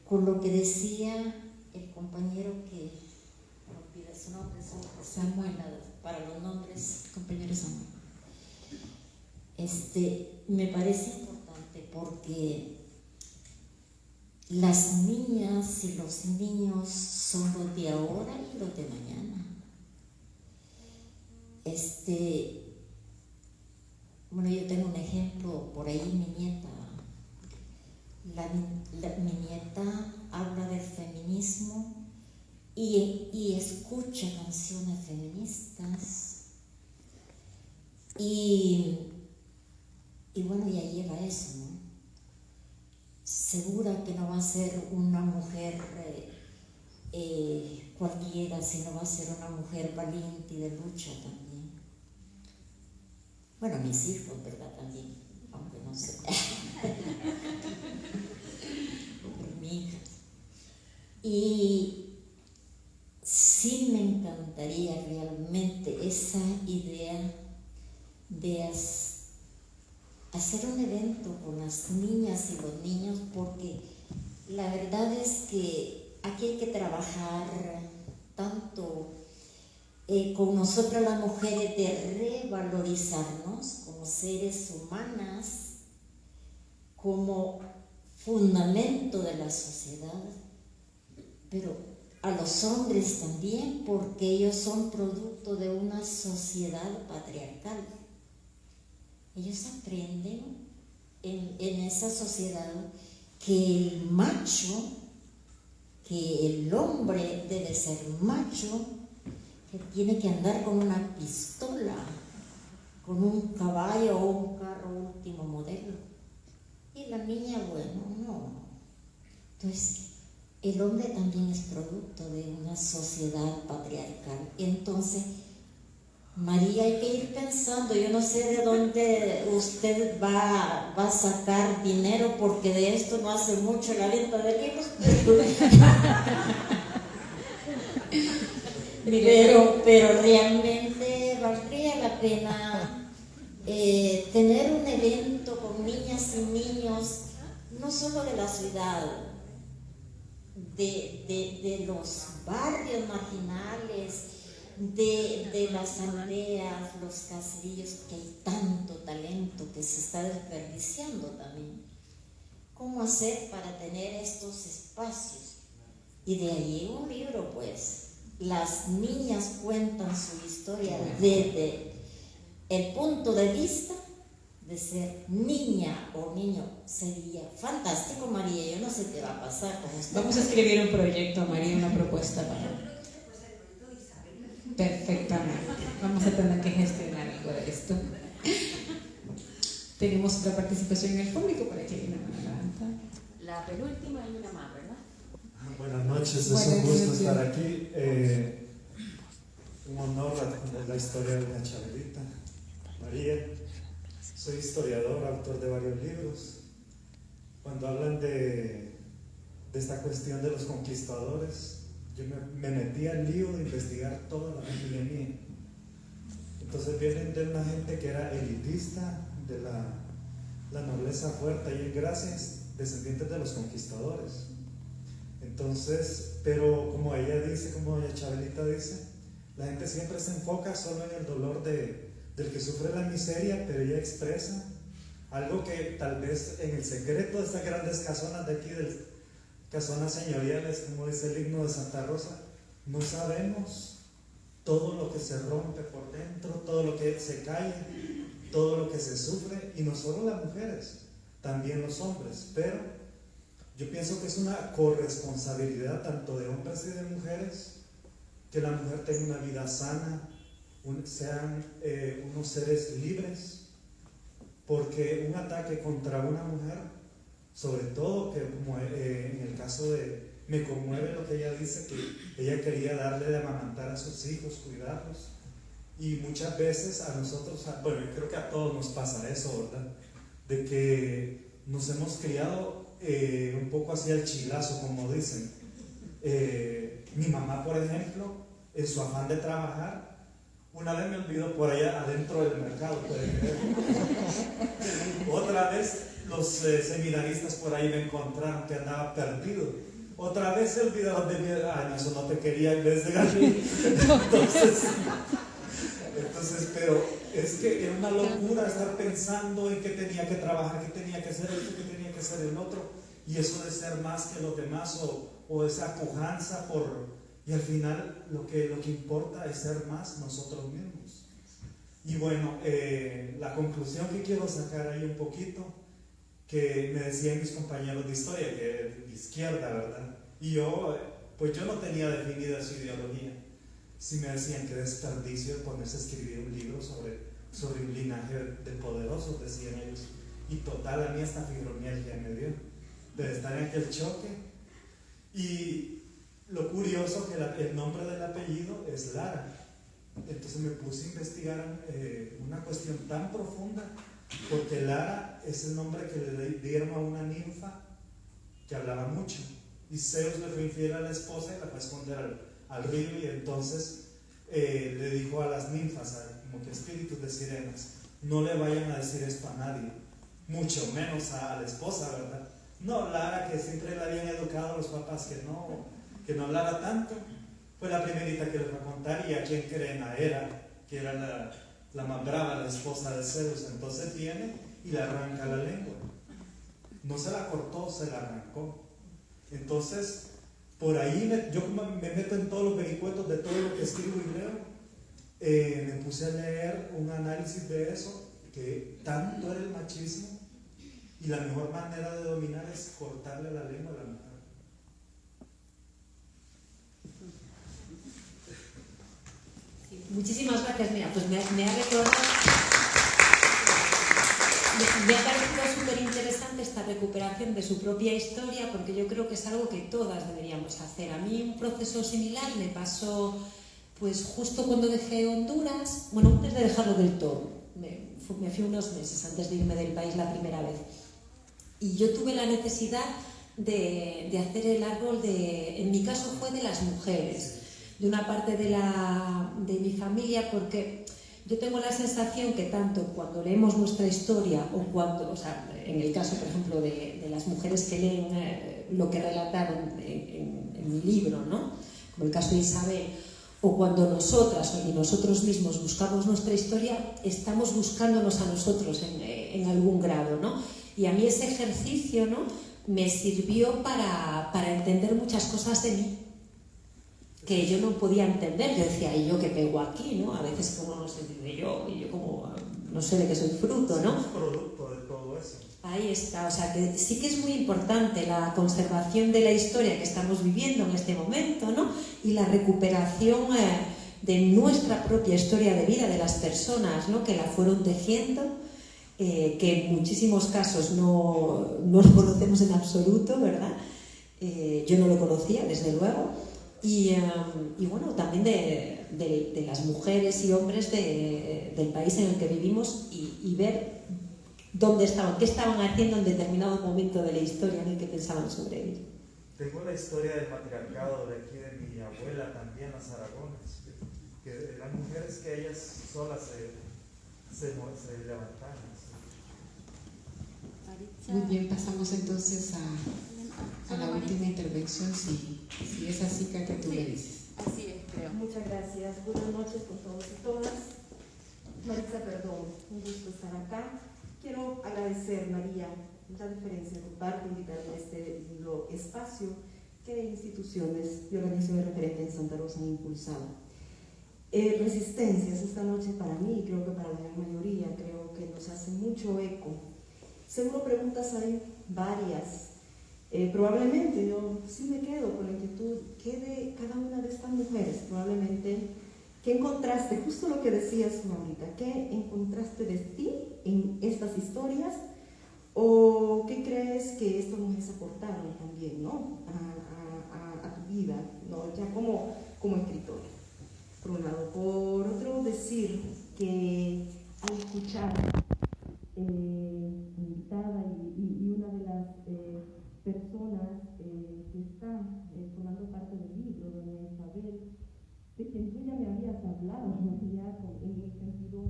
Con lo que decía el compañero que no pide su nombre, Samuel, para los nombres, compañero Samuel. Me parece importante porque las niñas y los niños son los de ahora y los de mañana. Bueno, yo tengo un ejemplo por ahí, mi nieta. Mi nieta habla del feminismo y escucha canciones feministas y bueno, ya llega eso, ¿no? Segura que no va a ser una mujer cualquiera, sino va a ser una mujer valiente y de lucha también. Bueno, mis hijos, ¿verdad? También, aunque no sé. Mi hija. Y sí me encantaría realmente esa idea de hacer un evento con las niñas y los niños, porque la verdad es que aquí hay que trabajar tanto con nosotras las mujeres de revalorizarnos como seres humanas, como fundamento de la sociedad, pero a los hombres también, porque ellos son producto de una sociedad patriarcal. Ellos aprenden en esa sociedad que el macho, que el hombre debe ser macho, que tiene que andar con una pistola, con un caballo o un carro último modelo. Y la niña, bueno, no. Entonces, el hombre también es producto de una sociedad patriarcal. Entonces, María, hay que ir pensando, yo no sé de dónde usted va a sacar dinero, porque de esto no hace mucho la venta de libros, pero realmente valdría la pena tener un evento con niñas y niños, no solo de la ciudad, de los barrios marginales, de las aldeas, los caseríos, que hay tanto talento que se está desperdiciando también. ¿Cómo hacer para tener estos espacios? Y de allí un libro, pues. Las niñas cuentan su historia desde el punto de vista de ser niña o niño. Sería fantástico, María. Yo no sé qué va a pasar con esto. Vamos a escribir un proyecto, María, una propuesta para... Perfectamente. Vamos a tener que gestionar algo de esto. Tenemos otra participación en el público, por aquí hay una mano levantada. La penúltima y una más, ¿verdad? Buenas noches, es un gusto estar aquí. Un honor la historia de la Chabelita, María. Soy historiador, autor de varios libros. Cuando hablan de esta cuestión de los conquistadores, yo me metí al lío de investigar toda la familia mía. Entonces vienen de una gente que era elitista, de la nobleza fuerte, y gracias, descendientes de los conquistadores. Entonces, pero como ella dice, como doña Chabelita dice, la gente siempre se enfoca solo en el dolor del que sufre la miseria, pero ella expresa algo que tal vez en el secreto de estas grandes casonas de aquí, casonas señoriales, como dice el himno de Santa Rosa, no sabemos todo lo que se rompe por dentro, todo lo que se cae, todo lo que se sufre, y no solo las mujeres, también los hombres. Pero yo pienso que es una corresponsabilidad tanto de hombres y de mujeres que la mujer tenga una vida sana, sean unos seres libres, porque un ataque contra una mujer, sobre todo que como en el caso de, me conmueve lo que ella dice, que ella quería darle de amamantar a sus hijos, cuidarlos, y muchas veces a nosotros, bueno, yo creo que a todos nos pasa eso, ¿verdad? De que nos hemos criado un poco hacia el chilazo, como dicen. Mi mamá, por ejemplo, en su afán de trabajar, una vez me olvidó por allá adentro del mercado, puede creer. Otra vez los seminaristas por ahí me encontraron que andaba perdido. Otra vez se olvidaron de mí. Ay, no, eso no te quería en vez de Gabriel. Entonces, pero es que era una locura estar pensando en que tenía que trabajar, que tenía que hacer esto, que tenía que hacer el otro. Y eso de ser más que los demás o esa pujanza por... Y al final lo que importa es ser más nosotros mismos. Y bueno, la conclusión que quiero sacar ahí un poquito, que me decían mis compañeros de historia, que de izquierda, ¿verdad? Y yo, pues yo no tenía definida su ideología. Sí me decían que desperdicio ponerse a escribir un libro sobre un linaje de poderosos, decían ellos. Y total, a mí esta fibromialgia me dio, de estar en aquel choque. Y lo curioso que el nombre del apellido es Lara. Entonces me puse a investigar una cuestión tan profunda, porque Lara es el nombre que le dieron a una ninfa que hablaba mucho. Y Zeus le fue infiel a la esposa y la fue a esconder al río, y entonces le dijo a las ninfas, como que espíritus de sirenas, no le vayan a decir esto a nadie, mucho menos a la esposa, ¿verdad? No, Lara, que siempre le habían educado a los papás que no hablara tanto, fue la primerita que les fue a contar. Y a quien creen, a Hera, que era la más brava, la esposa de Zeus. Entonces viene y le arranca la lengua. No se la cortó, se la arrancó. Entonces, por ahí yo me meto en todos los vericuetos de todo lo que escribo y leo. Me puse a leer un análisis de eso, que tanto era el machismo, y la mejor manera de dominar es cortarle la lengua a la mujer. Muchísimas gracias. Mira, pues me ha recordado, me ha parecido súper interesante esta recuperación de su propia historia, porque yo creo que es algo que todas deberíamos hacer. A mí un proceso similar me pasó pues justo cuando dejé Honduras, bueno, antes de dejarlo del todo. Me fui unos meses antes de irme del país la primera vez. Y yo tuve la necesidad de hacer el árbol en mi caso fue de las mujeres, de una parte de mi familia, porque yo tengo la sensación que tanto cuando leemos nuestra historia o sea, en el caso, por ejemplo, de las mujeres que leen lo que relataron en mi libro, ¿no? Como el caso de Isabel, o cuando nosotras y nosotros mismos buscamos nuestra historia, estamos buscándonos a nosotros en algún grado, ¿no? Y a mí ese ejercicio, ¿no?, me sirvió para entender muchas cosas de mí que yo no podía entender. Yo decía, ¿y yo qué pego aquí, no? A veces como no sé de yo, y yo como no sé de qué soy fruto, ¿no? Somos producto de todo eso. Ahí está, o sea que sí que es muy importante la conservación de la historia que estamos viviendo en este momento, ¿no? Y la recuperación de nuestra propia historia de vida, de las personas, ¿no?, que la fueron tejiendo, que en muchísimos casos no lo conocemos en absoluto, ¿verdad? Yo no lo conocía, desde luego. Y bueno, también de las mujeres y hombres del país en el que vivimos y ver dónde estaban, qué estaban haciendo en determinado momento de la historia en el que pensaban sobrevivir. Tengo la historia del patriarcado de aquí de mi abuela también, las Aragones, que las mujeres que ellas solas se levantaron. Muy bien, pasamos entonces a la última intervención, si es así, que tú me dices. Así es, creo. Muchas gracias. Buenas noches con todos y todas. Maritza, perdón, un gusto estar acá. Quiero agradecer, María, la deferencia de tu parte, invitarme a este lindo espacio que instituciones y organizaciones referentes en Santa Rosa han impulsado. Resistencias esta noche para mí, y creo que para la gran mayoría, creo que nos hace mucho eco. Seguro preguntas hay varias. Probablemente yo sí me quedo con la inquietud, ¿qué de cada una de estas mujeres? Probablemente, ¿qué encontraste? Justo lo que decías ahorita, ¿qué encontraste de ti en estas historias? ¿O qué crees que estas mujeres aportaron también, ¿no?, a tu vida, ¿no?, ya como escritora? Por un lado. Por otro, decir que al escuchar invitada y personas que están formando parte del libro, doña Isabel, de quien tú ya me habías hablado, ya en el sentido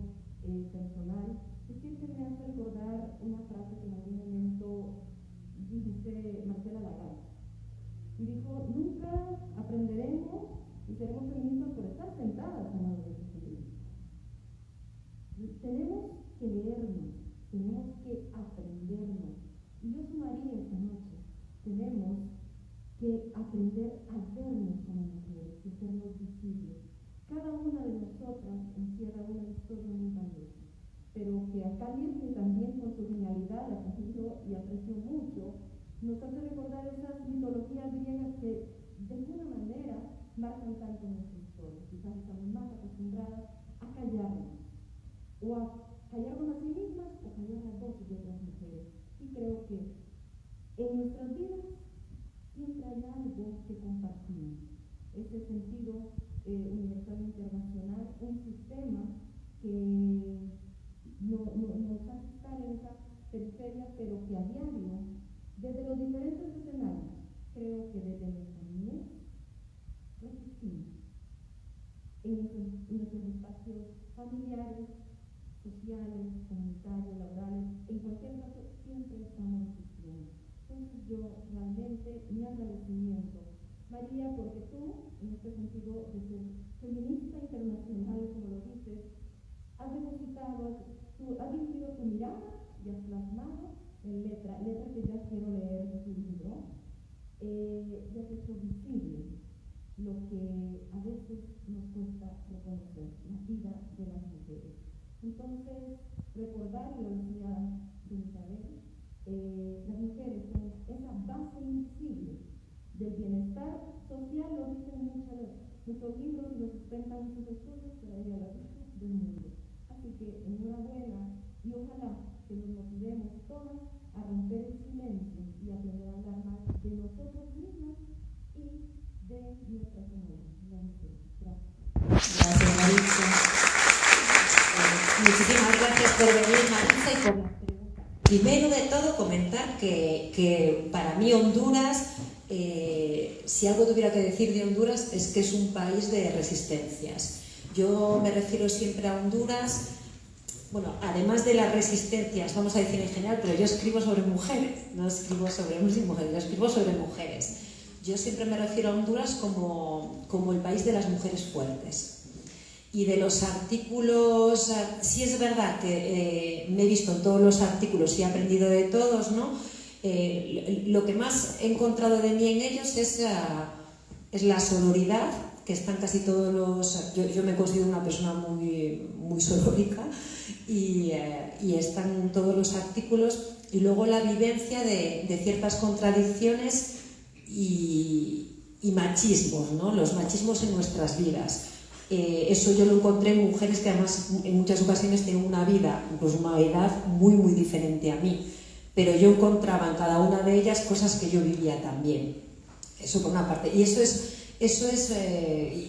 personal, es que me hace recordar una frase que en algún momento dice Marcela Lagarde. Y dijo, nunca aprenderemos y seremos feministas por estar sentadas al lado de los feministas. Tenemos que leernos, tenemos que aprendernos. Y yo sumaría esta noche, tenemos que aprender a vernos como mujeres y hacernos visibles. Cada una de nosotras encierra una historia muy valiosa, pero que acá Virgen también con su genialidad, la admiro y aprecio mucho, nos hace recordar esas mitologías griegas que de alguna manera marcan tanto nuestra historia. Quizás estamos más acostumbradas a callarnos, o a callarnos a sí mismas o callar las voces de otras mujeres. Y creo que en nuestras vidas siempre hay algo que compartimos. Ese sentido universal internacional, un sistema que nos hace estar en esa periferia, pero que a diario, desde los diferentes escenarios, creo que desde nuestra niñez, resistimos en nuestros espacios familiares, sociales, comunitarios, laborales, en cualquier caso, siempre estamos resistiendo. Entonces yo realmente mi agradecimiento, María, porque tú, en este sentido de ser feminista internacional, como lo dices, has depositado, has dirigido tu mirada y has plasmado en letra que ya quiero leer de tu libro, y has hecho visible lo que a veces nos cuesta reconocer, la vida de las mujeres. Entonces, recordar, lo decía Isabel, las mujeres son esa base invisible del bienestar social, lo dicen muchos libros y lo sustentan muchos estudios, pero hay a la vista del mundo. Así que enhorabuena y ojalá que nos motivemos todas a romper el silencio y aprender a hablar más de nosotros mismas y de nuestras comunidades, las mujeres. Gracias. Gracias, Maritza. Muchísimas gracias por venir, Maritza, y por las preguntas. Primero de todo, comentar que para mí Honduras, si algo tuviera que decir de Honduras, es que es un país de resistencias. Yo me refiero siempre a Honduras, bueno, además de las resistencias, vamos a decir en general, pero yo escribo sobre mujeres, no escribo sobre hombres y mujeres, yo escribo sobre mujeres. Yo siempre me refiero a Honduras como el país de las mujeres fuertes. Y de los artículos, sí es verdad que me he visto en todos los artículos y he aprendido de todos, ¿no? Lo que más he encontrado de mí en ellos es la sororidad, que están casi todos los... Yo me considero una persona muy, muy sorórica y están todos los artículos, y luego la vivencia de ciertas contradicciones y machismos, ¿no? Los machismos en nuestras vidas. Eso yo lo encontré en mujeres que además en muchas ocasiones tienen una vida, pues una edad muy muy diferente a mí, pero yo encontraba en cada una de ellas cosas que yo vivía también. Eso por una parte. Y eso es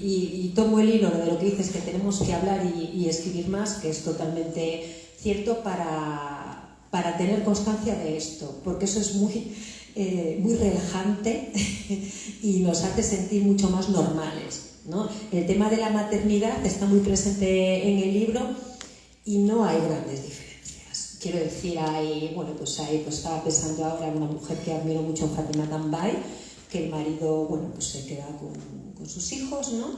y tomo el hilo de lo que dices, que tenemos que hablar y escribir más, que es totalmente cierto, para tener constancia de esto, porque eso es muy relajante y nos hace sentir mucho más normales, ¿no? El tema de la maternidad está muy presente en el libro y no hay grandes diferencias. Quiero decir, pues estaba pensando ahora en una mujer que admiro mucho, Fátima Tambay, que el marido, pues se queda con sus hijos, ¿no?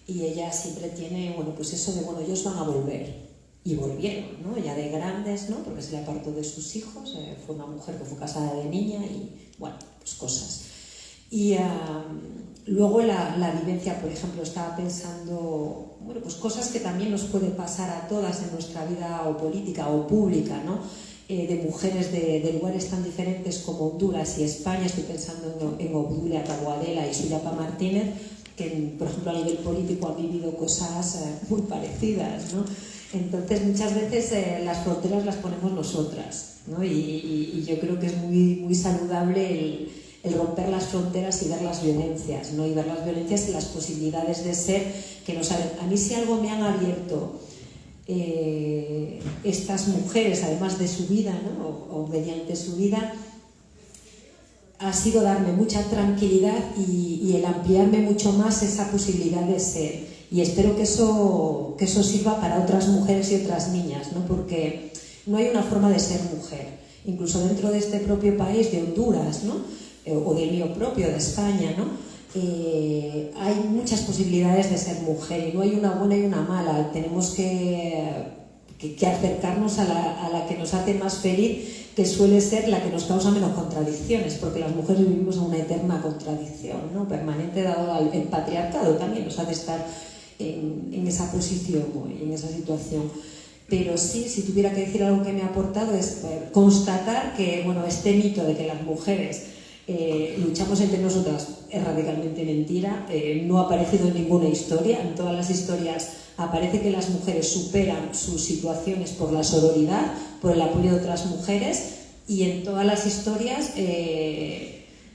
Y ella siempre tiene, pues eso de, ellos van a volver. Y volvieron, ¿no? Ya de grandes, ¿no? Porque se le apartó de sus hijos, fue una mujer que fue casada de niña y, pues cosas. Y luego la vivencia, por ejemplo, estaba pensando, pues cosas que también nos puede pasar a todas en nuestra vida o política o pública, ¿no? De mujeres de lugares tan diferentes como Honduras y España. Estoy pensando en Obdulia Taboadela y Suyapa Martínez, que, por ejemplo, a nivel político han vivido cosas muy parecidas, ¿no? Entonces, muchas veces las fronteras las ponemos nosotras, ¿no? Y yo creo que es muy, muy saludable el romper las fronteras y ver las violencias, ¿no? Y ver las violencias y las posibilidades de ser que nos abren. A mí, si algo me han abierto estas mujeres, además de su vida, ¿no? o mediante su vida, ha sido darme mucha tranquilidad y el ampliarme mucho más esa posibilidad de ser. Y espero que eso sirva para otras mujeres y otras niñas, ¿no? Porque no hay una forma de ser mujer. Incluso dentro de este propio país, de Honduras, ¿no? O del mío propio, de España, ¿no? Hay muchas posibilidades de ser mujer y no hay una buena y una mala. Tenemos que acercarnos a la que nos hace más feliz, que suele ser la que nos causa menos contradicciones, porque las mujeres vivimos en una eterna contradicción, ¿no? Permanente, dado el patriarcado también nos hace estar en esa posición, en esa situación. Pero sí, si tuviera que decir algo que me ha aportado es constatar que, bueno, este mito de que las mujeres luchamos entre nosotras es radicalmente mentira. No ha aparecido en ninguna historia. En todas las historias aparece que las mujeres superan sus situaciones por la sororidad, por el apoyo de otras mujeres, y en todas las historias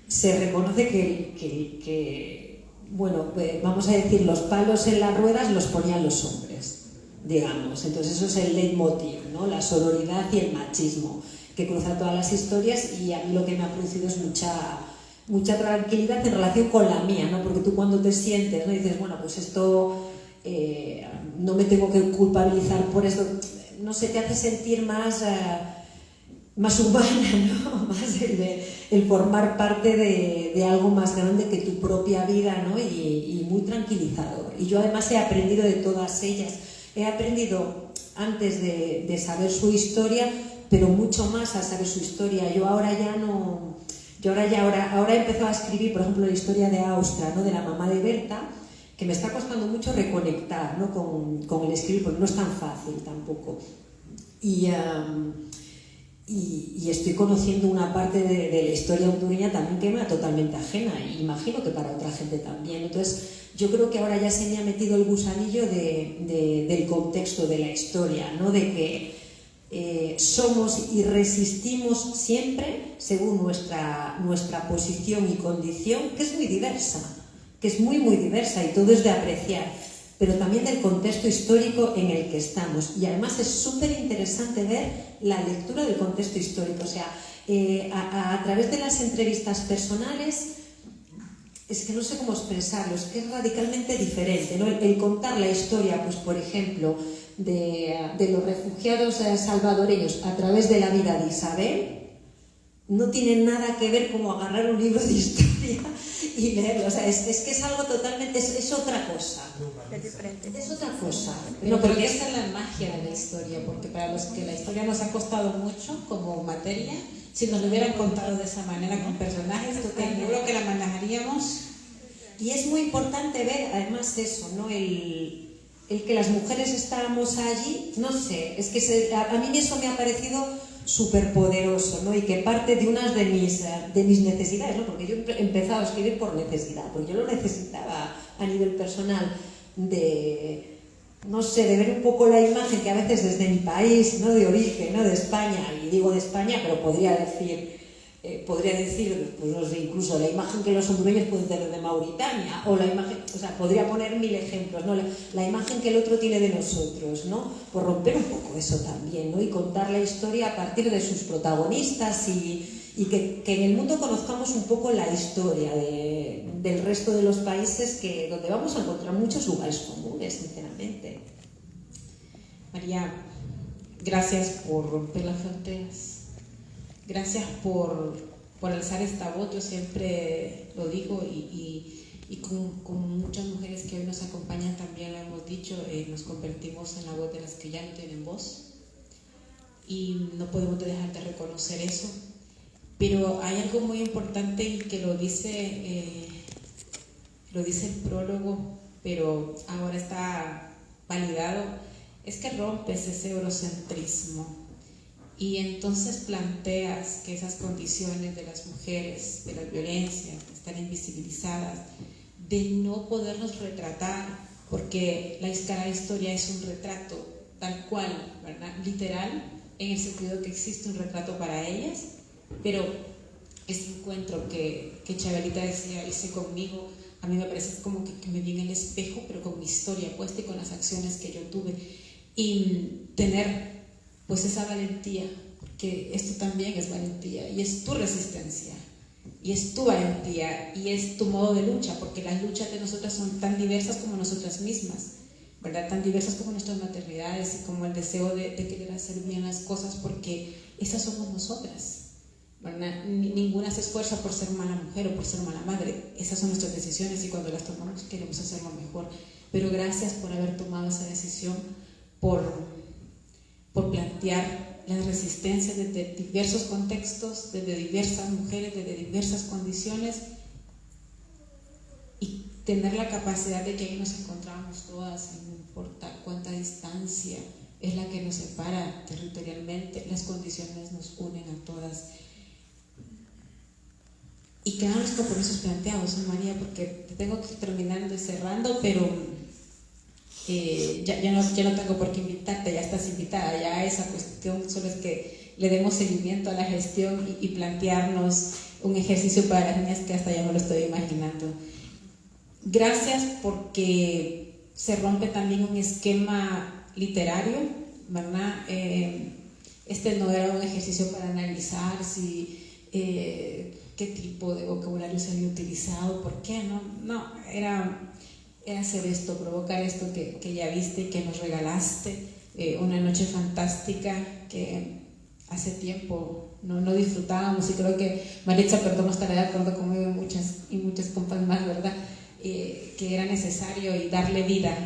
se reconoce que bueno, vamos a decir, los palos en las ruedas los ponían los hombres, digamos. Entonces eso es el leitmotiv, ¿no? La sororidad y el machismo que cruza todas las historias, y a mí lo que me ha producido es mucha tranquilidad en relación con la mía, ¿no? Porque tú cuando te sientes, ¿no? Dices, bueno, pues esto no me tengo que culpabilizar por esto, no sé, te hace sentir más humana, ¿no? Más el formar parte de algo más grande que tu propia vida, ¿no? Y muy tranquilizador. Y yo además he aprendido de todas ellas. He aprendido antes de saber su historia, pero mucho más a saber su historia. Ahora he empezado a escribir, por ejemplo, la historia de Austria, ¿no? De la mamá de Berta, que me está costando mucho reconectar, ¿no? con el escribir, porque no es tan fácil tampoco. Y estoy conociendo una parte de la historia hondureña también que me es totalmente ajena, y imagino que para otra gente también. Entonces yo creo que ahora ya se me ha metido el gusanillo del contexto de la historia, ¿no? De que somos y resistimos siempre según nuestra posición y condición, que es muy diversa, que es muy, muy diversa, y todo es de apreciar, pero también del contexto histórico en el que estamos. Y además es súper interesante ver la lectura del contexto histórico. O sea, a través de las entrevistas personales, es que no sé cómo expresarlo, es que es radicalmente diferente, ¿no? El contar la historia, pues por ejemplo, de los refugiados salvadoreños a través de la vida de Isabel, no tiene nada que ver como agarrar un libro de historia y leerlo. O sea, es que es algo totalmente, es otra cosa. Es diferente. Es otra cosa. No, porque esa es la magia de la historia, porque para los que la historia nos ha costado mucho como materia, si nos lo hubieran contado de esa manera con personajes, seguro que la manejaríamos. Y es muy importante ver además eso, ¿no? El que las mujeres estábamos allí, no sé, es que a mí eso me ha parecido súper poderoso, ¿no? Y que parte de unas de mis necesidades, ¿no? Porque yo he empezado a escribir por necesidad, porque yo lo necesitaba a nivel personal, no sé, de ver un poco la imagen que a veces desde mi país, ¿no? De origen, ¿no? De España, y digo de España, pero podría decir pues no sé, incluso la imagen que los hondureños pueden tener de Mauritania, o la imagen, o sea, podría poner 1000 ejemplos, ¿no? La imagen que el otro tiene de nosotros, ¿no? Por romper un poco eso también, ¿no? Y contar la historia a partir de sus protagonistas, y que en el mundo conozcamos un poco la historia del resto de los países, donde vamos a encontrar muchos lugares comunes, sinceramente. María, gracias por romper las fronteras. Gracias por alzar esta voz. Yo siempre lo digo, y con muchas mujeres que hoy nos acompañan también lo hemos dicho, nos convertimos en la voz de las que ya no tienen voz, y no podemos dejar de reconocer eso. Pero hay algo muy importante, y que lo dice el prólogo, pero ahora está validado, es que rompes ese eurocentrismo. Y entonces planteas que esas condiciones de las mujeres, de las violencias, están invisibilizadas, de no podernos retratar, porque la historia es un retrato tal cual, ¿verdad? Literal, en el sentido de que existe un retrato para ellas, pero este encuentro que Chabelita decía, hice conmigo, a mí me parece como que me vi en el espejo, pero con mi historia puesta y con las acciones que yo tuve, y tener pues esa valentía, porque esto también es valentía y es tu resistencia, y es tu valentía y es tu modo de lucha, porque las luchas de nosotras son tan diversas como nosotras mismas, ¿verdad? Tan diversas como nuestras maternidades y como el deseo de querer hacer bien las cosas, porque esas somos nosotras, ¿verdad? Ninguna se esfuerza por ser mala mujer o por ser mala madre. Esas son nuestras decisiones y cuando las tomamos queremos hacerlo mejor. Pero gracias por haber tomado esa decisión, por plantear las resistencias desde diversos contextos, desde diversas mujeres, desde diversas condiciones, y tener la capacidad de que ahí nos encontramos todas, no importa cuánta distancia es la que nos separa territorialmente, las condiciones nos unen a todas. Y quedan los compromisos planteados, María, porque te tengo que ir terminando y cerrando, pero ya no tengo por qué invitarte, ya estás invitada, ya esa cuestión solo es que le demos seguimiento a la gestión y plantearnos un ejercicio para las niñas que hasta ya no lo estoy imaginando. Gracias, porque se rompe también un esquema literario, ¿verdad? Este no era un ejercicio para analizar si qué tipo de vocabulario se había utilizado, por qué, no, era hacer esto, provocar esto que ya viste y que nos regalaste, una noche fantástica que hace tiempo no disfrutábamos, y creo que Maritza, perdón, no estará de acuerdo conmigo y muchas compas más, ¿verdad? Que era necesario y darle vida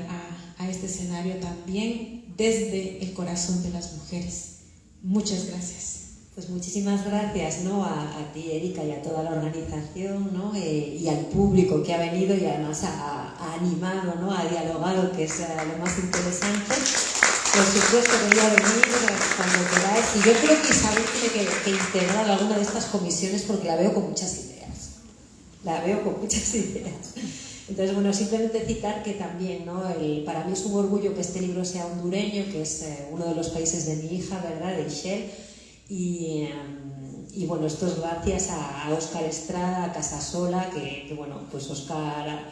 a este escenario también desde el corazón de las mujeres. Muchas gracias. Pues muchísimas gracias, ¿no? a ti, Erika, y a toda la organización, ¿no? Y al público que ha venido y además ha animado, ¿no? Ha dialogado, que es lo más interesante. Por supuesto que voy a venir cuando queráis, y yo creo que Isabel tiene que integrar alguna de estas comisiones porque la veo con muchas ideas. Entonces, bueno, simplemente citar que también, ¿no? Para mí es un orgullo que este libro sea hondureño, que es uno de los países de mi hija, ¿verdad?, de Ishel. Y bueno, esto es gracias a Óscar Estrada, a Casasola, que bueno, pues Óscar,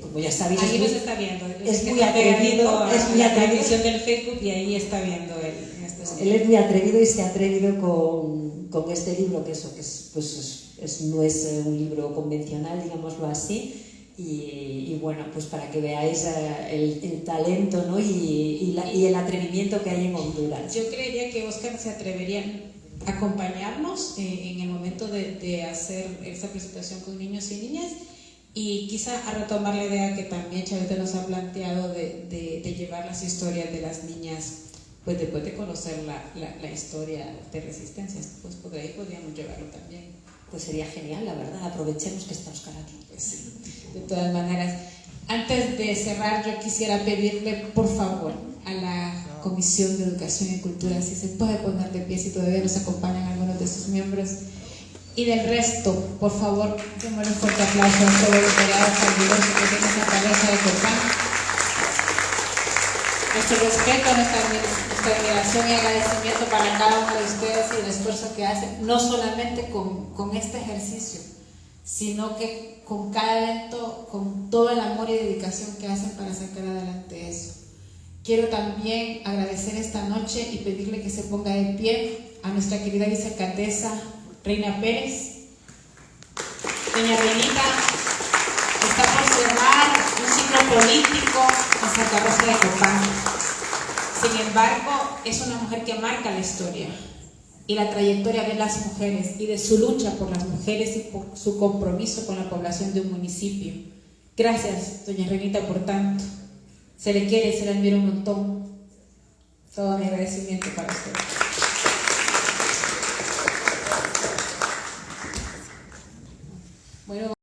como ya sabéis, ahí nos está viendo. Es muy atrevido, es muy atrevido. La transmisión del Facebook, y ahí está viendo él. Él es muy atrevido y se ha atrevido con este libro, que no es un libro convencional, digámoslo así. Y bueno, pues para que veáis el talento, ¿no? y el atrevimiento que hay en Honduras. Yo creería que Óscar se atrevería a acompañarnos en el momento de hacer esta presentación con niños y niñas, y quizá a retomar la idea que también Chavita nos ha planteado de llevar las historias de las niñas, pues después de conocer la historia de resistencias, pues por ahí podríamos llevarlo también. Pues sería genial, la verdad. Aprovechemos que está Óscar aquí. Pues sí, de todas maneras. Antes de cerrar, yo quisiera pedirle, por favor, a la Comisión de Educación y Cultura, si se puede poner de pie, si todavía nos acompañan algunos de sus miembros, y del resto, por favor, démosle un fuerte aplauso a este voluntariado fabuloso que tiene esa cabeza de Copán. Nuestro respeto, nuestra admiración y agradecimiento para cada uno de ustedes y el esfuerzo que hacen, no solamente con este ejercicio, sino que con cada evento, con todo el amor y dedicación que hacen para sacar adelante eso. Quiero también agradecer esta noche y pedirle que se ponga de pie a nuestra querida vicealcaldesa Reina Pérez. Doña Reinita está por cerrar un ciclo político en Santa Rosa de Copán. Sin embargo, es una mujer que marca la historia y la trayectoria de las mujeres y de su lucha por las mujeres y por su compromiso con la población de un municipio. Gracias, doña Reinita, por tanto. Se le quiere y se le admira un montón. Todo mi agradecimiento para usted. Bueno.